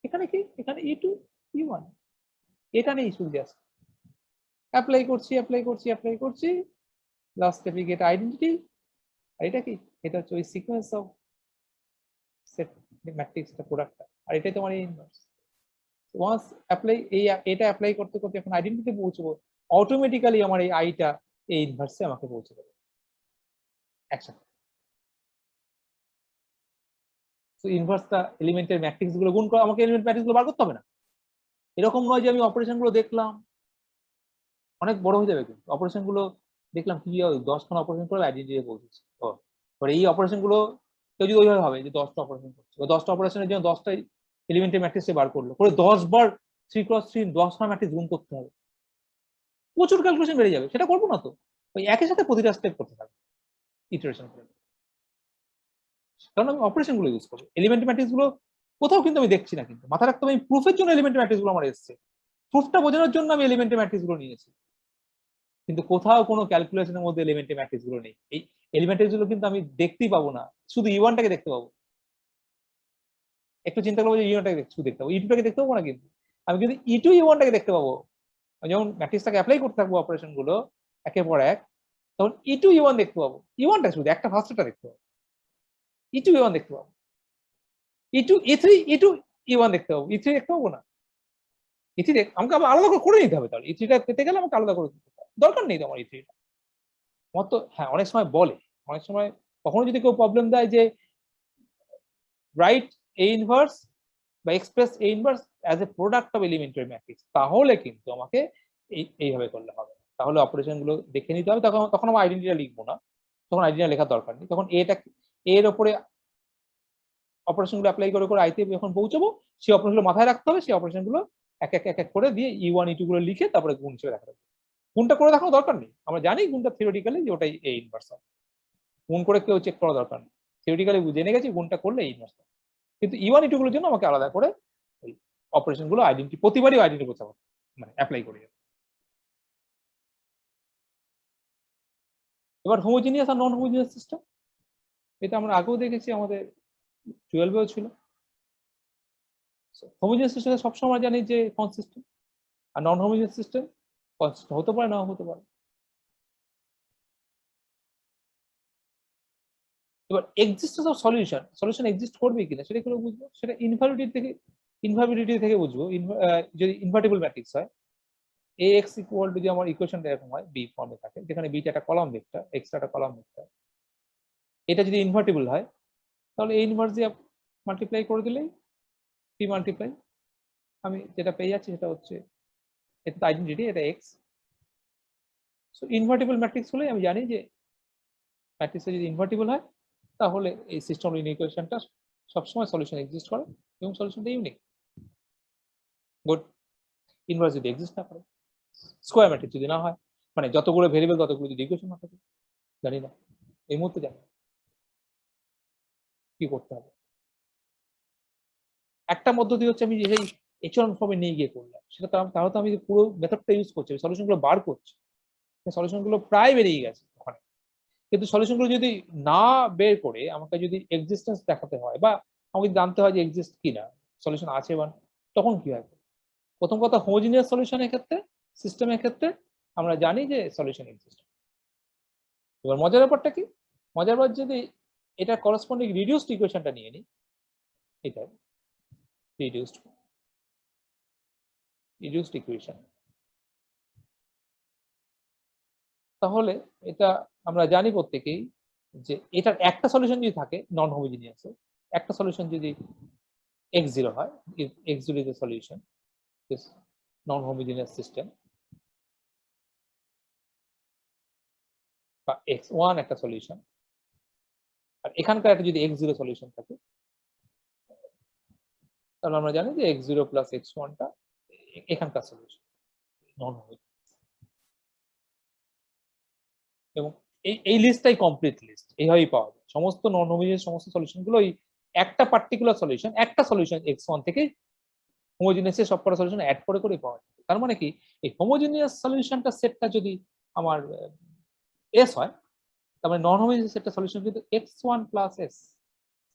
Speaker 1: এখানে কি? এখানে E2 E1, এটা নেই, শুধু জাস্ট অ্যাপ্লাই করছি অ্যাপ্লাই করছি অ্যাপ্লাই করছি, লাস্ট স্টেপে গেট আইডেন্টিটি। আর এটা কি? এটা হচ্ছে ওই সিকোয়েন্স অফ সেট ম্যাট্রিক্সটা, প্রোডাক্টটা। আর এটাই তোমার এই ইনভার্স। ওয়ান্স অ্যাপ্লাই এই এটা অ্যাপ্লাই করতে করতে এখন আইডেন্টিটি পৌঁছবো, অটোমেটিক্যালি আমার এই আইটা এই ইনভার্সে আমাকে পৌঁছে দেবে একসাথে। তো ইনভার্সটা এলিমেন্টের ম্যাট্রিক্স গুলো গুণ করে আমাকে এলিমেন্ট ম্যাট্রিক্স গুলো বার করতে হবে না। এরকম নয় যে আমি অপারেশন গুলো দেখলাম, অনেক বড় হয়ে যাবে কিন্তু অপারেশন গুলো দেখলাম কি 10খানা অপারেশন করে আইডেন্টিটি পৌঁছেছে। এই অপারেশন গুলো কেউ যদি ওইভাবে ভাবে যে 10টা অপারেশন করছে, 10টা অপারেশনের জন্য 10টাই এলিমেন্টের ম্যাট্রিক্সে বার করলো, করে 10 বার 3x3 10খানা ম্যাট্রিক্স গুণ করতে হবে, প্রচুর ক্যালকুলেশন বেড়ে যাবে। সেটা করবো না তো, ওই একই সাথে প্রতিটা স্টেপ করতে থাকবে ইটারেশন করে। কারণ আমি অপারেশন গুলো ইউজ করবো, এলিমেন্ট ম্যাট্রিক্স গুলো কোথাও কিন্তু আমি দেখছি না। কিন্তু মাথা রাখতে হবে, প্রুফের জন্য এলিমেন্ট ম্যাট্রিক্স গুলো আমার এসছে, প্রুফটা বোঝানোর জন্য আমি এলিমেন্ট ম্যাট্রিক্স গুলো নিয়েছি, কিন্তু কোথাও কোনো ক্যালকুলেশনের মধ্যে এলিমেন্ট ম্যাট্রিক্স গুলো নেই। এই এলিমেন্ট গুলো কিন্তু আমি দেখতেই পাবো না, শুধু E1টাকে দেখতে পাবো। একটু চিন্তা করবো যে E1টাকে শুধু দেখতে পাবো, E2টাকে দেখতে পাবো না। কিন্তু আমি কিন্তু E2 E1টাকে দেখতে পাবো। যেমন ম্যাট্রিক্সটাকে অ্যাপ্লাই করতে থাকবো অপারেশন গুলো একের পর এক, তখন E2 E1 দেখতে পাবো। E1টা শুধু একটা ফার্স্টটা দেখতে পাবো, E2 E1 দেখতে পাবো, E2 E3 E2 E1 দেখতে পাবো, E3 দেখতে পাবো না। E3 আমাকে আবার আলাদা করে নিতে হবে। তাহলে E3টা পেতে গেলে আমাকে আলাদা করে দিতে হবে, দরকার নেই তো আমার E3টা। মতো হ্যাঁ, অনেক সময় বলে, অনেক সময় কখনো যদি কেউ প্রবলেম দেয় যে রাইট A ইনভার্স বা express A inverse as a product of elementary matrix, তাহলে কিন্তু আমাকে এইভাবে করলে হবে। তাহলে অপারেশন গুলো দেখে নিতে হবে। তখন তখন আমার আইডেন্টিটা লিখবো না, তখন আইডেন্টিটা লেখার দরকার নেই। তখন এটা এর উপরে অপারেশনগুলো অ্যাপ্লাই করে করে আইতে যখন পৌঁছাবো সেই অপারেশনগুলো মাথায় রাখতে হবে, সেই অপারেশনগুলো এক এক এক এক করে দিয়ে E1 E2 গুলো লিখে তারপরে গুণ হিসেবে দেখা যাবে। গুণটা করে দেখানো দরকার নেই, আমরা জানি গুণটা থিওরিটিক্যালি যে ওটাই A ইনভার্স হবে, গুণ করে কেউ চেক করা দরকার নেই, থিওরিটিক্যালি জেনে গেছি গুণটা করলে A ইনভার্স হবে। কিন্তু E1 E2 গুলোর জন্য আমাকে আলাদা করে ওই অপারেশনগুলো প্রতিবারই আইডেন্টি করতে হবে, মানে অ্যাপ্লাই করে। এবার হোমোজিনিয়াস আর নন হোমোজিনিয়াস সিস্টেম, এটা আমরা আগেও দেখেছি, আমাদের 12 ছিল। হোমোজিনিয়াস সিস্টেমে সবসময় জানি যে কনসিস্টেন্ট, আর নন হোমোজিনিয়াস সিস্টেম কনসিস্টেন্ট হতে পারে, নাও হতে পারে। এবার existence of solution, solution exist করবে কিনা সেটা করে বুঝবো, সেটা ইনভার্টিবিলিটি থেকে বুঝবো। যদি ইনভার্টিবল ম্যাট্রিক্স হয়, ax ইকুয়াল টু, যদি আমার ইকুয়েশনটা এরকম হয় বি ফর্মে থাকে, যেখানে বিটা একটা কলাম ভেক্টর, এক্সটা একটা কলাম ভেক্টর, এটা যদি ইনভার্টিবল হয় তাহলে এই ইনভার্স দিয়ে মাল্টিপ্লাই করে দিলেই পি মাল্টিপ্লাই আমি যেটা পেয়ে যাচ্ছি সেটা হচ্ছে, এটা তো আইডেন্টিটি, এটা এক্স। সো ইনভার্টিবল ম্যাট্রিক্স হলে আমি জানি যে ম্যাট্রিক্সটা যদি ইনভার্টিবল হয় তাহলে এই সিস্টেম লিনিয়ার ইকুয়েশনটা সবসময় সলিউশন এক্সিস্ট করে এবং সলিউশনটা ইউনিক। গুড। ইনভার্স যদি এক্সিস্ট না করে, স্কোয়ার ম্যাট্রিক্স যদি না হয়, মানে যতগুলো ভেরিয়েবল ততগুলো যদি ইকুয়েশন না থাকে, জানি না এই মুহূর্তে জানি না কি করতে হবে। একটা পদ্ধতি হচ্ছে আমি যেই এচলন ফর্মে নিয়ে গিয়ে করলাম, সেটা তাহলে তো আমি পুরো মেথডটা ইউজ করছি, সলিউশনগুলো বার করছি, সলিউশনগুলো প্রায় বেরিয়ে গেছে ওখানে। কিন্তু সলিউশনগুলো যদি না বের করে আমাকে যদি এক্সিস্টেন্স দেখাতে হয়, বা আমাকে জানতে হয় যে এক্সিস্ট কিনা, সলিউশন আছে বা, তখন কি হবে? প্রথম কথা, হোমোজিনিয়াস সলিউশনের ক্ষেত্রে, সিস্টেমের ক্ষেত্রে আমরা জানি যে সলিউশন এক্সিস্ট। এবার মজার ব্যাপারটা কি, মজার ব্যাপার যদি এটা করসপন্ডিং রিডিউসড ইকুয়েশনটা নিয়ে নিই, এটা রিডিউসড ইকুয়েশন, তাহলে এটা আমরা জানি প্রত্যেকেই যে এটার একটা সলিউশন যদি থাকে নন হোমোজিনিয়াস, একটা সলিউশন যদি x0 হয়, x0 is a solution this non homogeneous system, বা x1 একটা সলিউশন, আর এখানকার একটা যদি x0 সলিউশন থাকে, তাহলে আমরা জানি যে x0 প্লাস x1 টা এখানকার সলিউশন নন হোমোজিনিয়াস। এবং এই লিস্টটাই কমপ্লিট লিস্ট, এইভাবেই পাওয়া যায় সমস্ত নন হোমোজিনিয়াস সমস্ত সলিউশন গুলো। একটা পার্টিকুলার সলিউশন, একটা সলিউশন x1 থেকে হোমোজিনিয়াসের সবকটা সলিউশন অ্যাড করে করে পাওয়া যায়। তার মানে কি, এই হোমোজিনিয়াস সলিউশনটা সেটটা যদি আমার s হয়, তার মানে নন হোমোজিনিয়াস সেটটা সলিউশন কিন্তু x1 প্লাস s।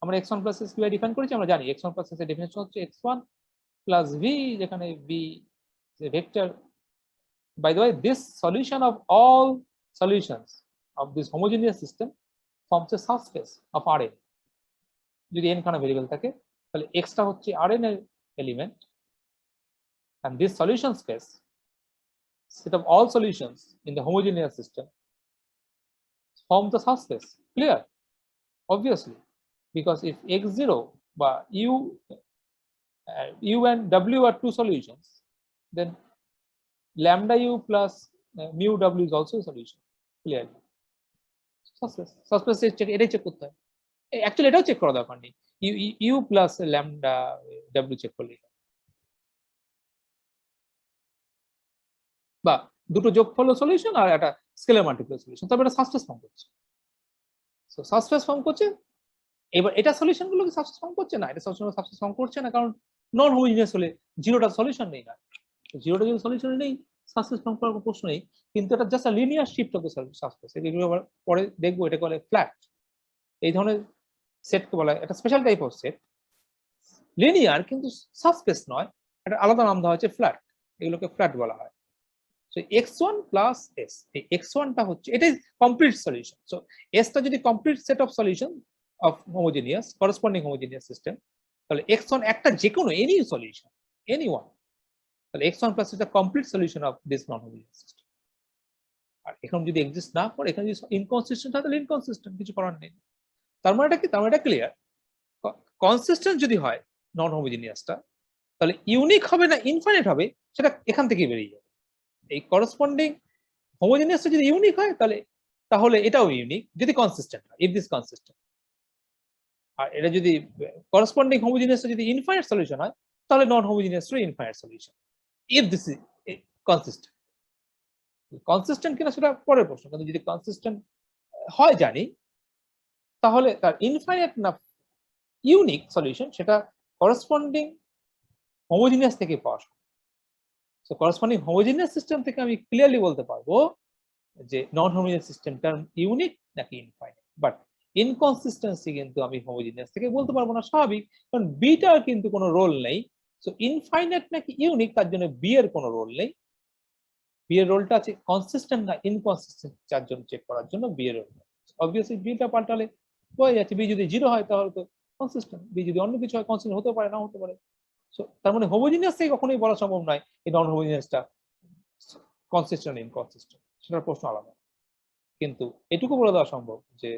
Speaker 1: আমরা x1 প্লাস s কিভাবে ডিফাইন করেছি আমরা জানি, x1 প্লাস s এর ডেফিনিশন হচ্ছে x1 প্লাস v, যেখানে v is a vector. By the way, this solution of all solutions of this homogeneous system forms a subspace of Rn. যদি n খানা variable থাকে তাহলে x টা হচ্ছে Rn এর element, and this solution space, set of all solutions in the homogeneous system, form the subspace. Clear? Obviously, because if x0 বা u and w are two solutions, then lambda u plus mu w is also a solution. Clearly, subspace এটাই check করতে হয়। Actually এটাও check করা দরকার নেই, u plus lambda w check করলেই, বা দুটো যোগফল সলিউশন আর একটা স্কেলার মাল্টিপ্লাই সলিউশন, তবে এটা সাবস্পেস ফর্ম করছে। সো সাবস্পেস ফর্ম করছে। এবার এটা সলিউশন গুলো কি সাবস্পেস ফর্ম করছে না, এটা সবসময় সাবস্পেস ফর্ম করছে না, কারণ নন হোমোজিনিয়াস হলে জিরোটা সলিউশন নেই না, জিরোটা যদি সলিউশন নেই সাবস্পেস ফর্ম করার প্রশ্ন নেই। কিন্তু এটা just linear shift of the subspace, এগুলো আবার পরে দেখবো, এটা বলে ফ্ল্যাট। এই ধরনের সেটকে বলা হয় একটা special type of set, linear কিন্তু সাবস্পেস নয়, এটা আলাদা নাম দেওয়া হচ্ছে ফ্ল্যাট, এগুলোকে ফ্ল্যাট বলা হয়। So x1 plus s, এই x1 টা হচ্ছে এটাই কমপ্লিট সলিউশন। সো s টা যদি complete set of solution of homogeneous corresponding homogeneous system, তাহলে x1 একটা যে কোনো এনি সলিউশন, এনি ওয়ান, তাহলে x1 plus is the complete solution of this non homogeneous system. আর এখন যদি এক্সিস্ট না করে, এখানে যদি ইনকনসিস্টেন্ট হয় তাহলে ইনকনসিস্টেন্ট, কিছু করার নেই। তার মানে এটা কি, তার মানে এটা ক্লিয়ার। কনসিস্টেন্ট যদি হয় নন হোমোজেনিয়াসটা, তাহলে ইউনিক হবে না ইনফাইনাইট হবে, সেটা এখান থেকে বেরিয়ে যাবে। এই করসপন্ডিং হোমোজেনিয়াসটা যদি ইউনিক হয় তাহলে এটাও ইউনিক যদি কনসিস্টেন্ট হয়, ইফ দিস কনসিস্টেন্ট। আর এটা যদি করসপন্ডিং হোমোজিনিয়াস যদি ইনফাইনাইট সলিউশন হয় তাহলে non homogeneous infinite solution if this is consistent. Consistent কিনা সেটা পরের প্রশ্ন, কিন্তু যদি কনসিস্টেন্ট হয় জানি, তাহলে তার ইনফাইনাইট না ইউনিক সলিউশন সেটা করসপন্ডিং হোমোজিনিয়াস থেকে পাওয়া সম্ভব। সো করসপন্ডিং হোমোজিনিয়াস সিস্টেম থেকে আমি ক্লিয়ারলি বলতে পারবো যে নন হোমোজিনিয়াস সিস্টেমটা ইউনিক নাকি ইনফাইনাইট। বাট ইনকনসিস্টেন্সি কিন্তু আমি হোমোজিনিয়াস থেকে বলতে পারবো না, স্বাভাবিক, কারণ বিটার কিন্তু কোনো রোল নেই। সো ইনফাইনাইট নাকি ইউনিক তার জন্য বি এর কোনো রোল নেই। বি এর রোলটা আছে কনসিস্টেন্ট না ইনকনসিস্টেন্ট তার জন্য চেক করার জন্য বি এর রোল। অবভিয়াসলি বিটা পাল্টালে হয়ে যাচ্ছে, বি যদি 0 হয় তাহলে তো কনসিস্টেন্ট, বি যদি অন্য কিছু হয় কনসিস্টেন্ট হতে পারে, না হতে পারে। সো তার মানে হোমোজিনিয়াস থেকে কখনোই বলা সম্ভব নয় এই নন হোমোজিনিয়াসটা কনসিস্টেন্ট ইনকনসিস্টেন্ট, সেটার প্রশ্ন আলাদা। কিন্তু এটুকু বলে দেওয়া সম্ভব যে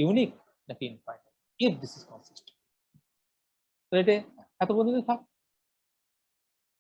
Speaker 1: ইউনিক নাকি infinite if this is consistent. তো এটা এত পর্যন্ত থাক।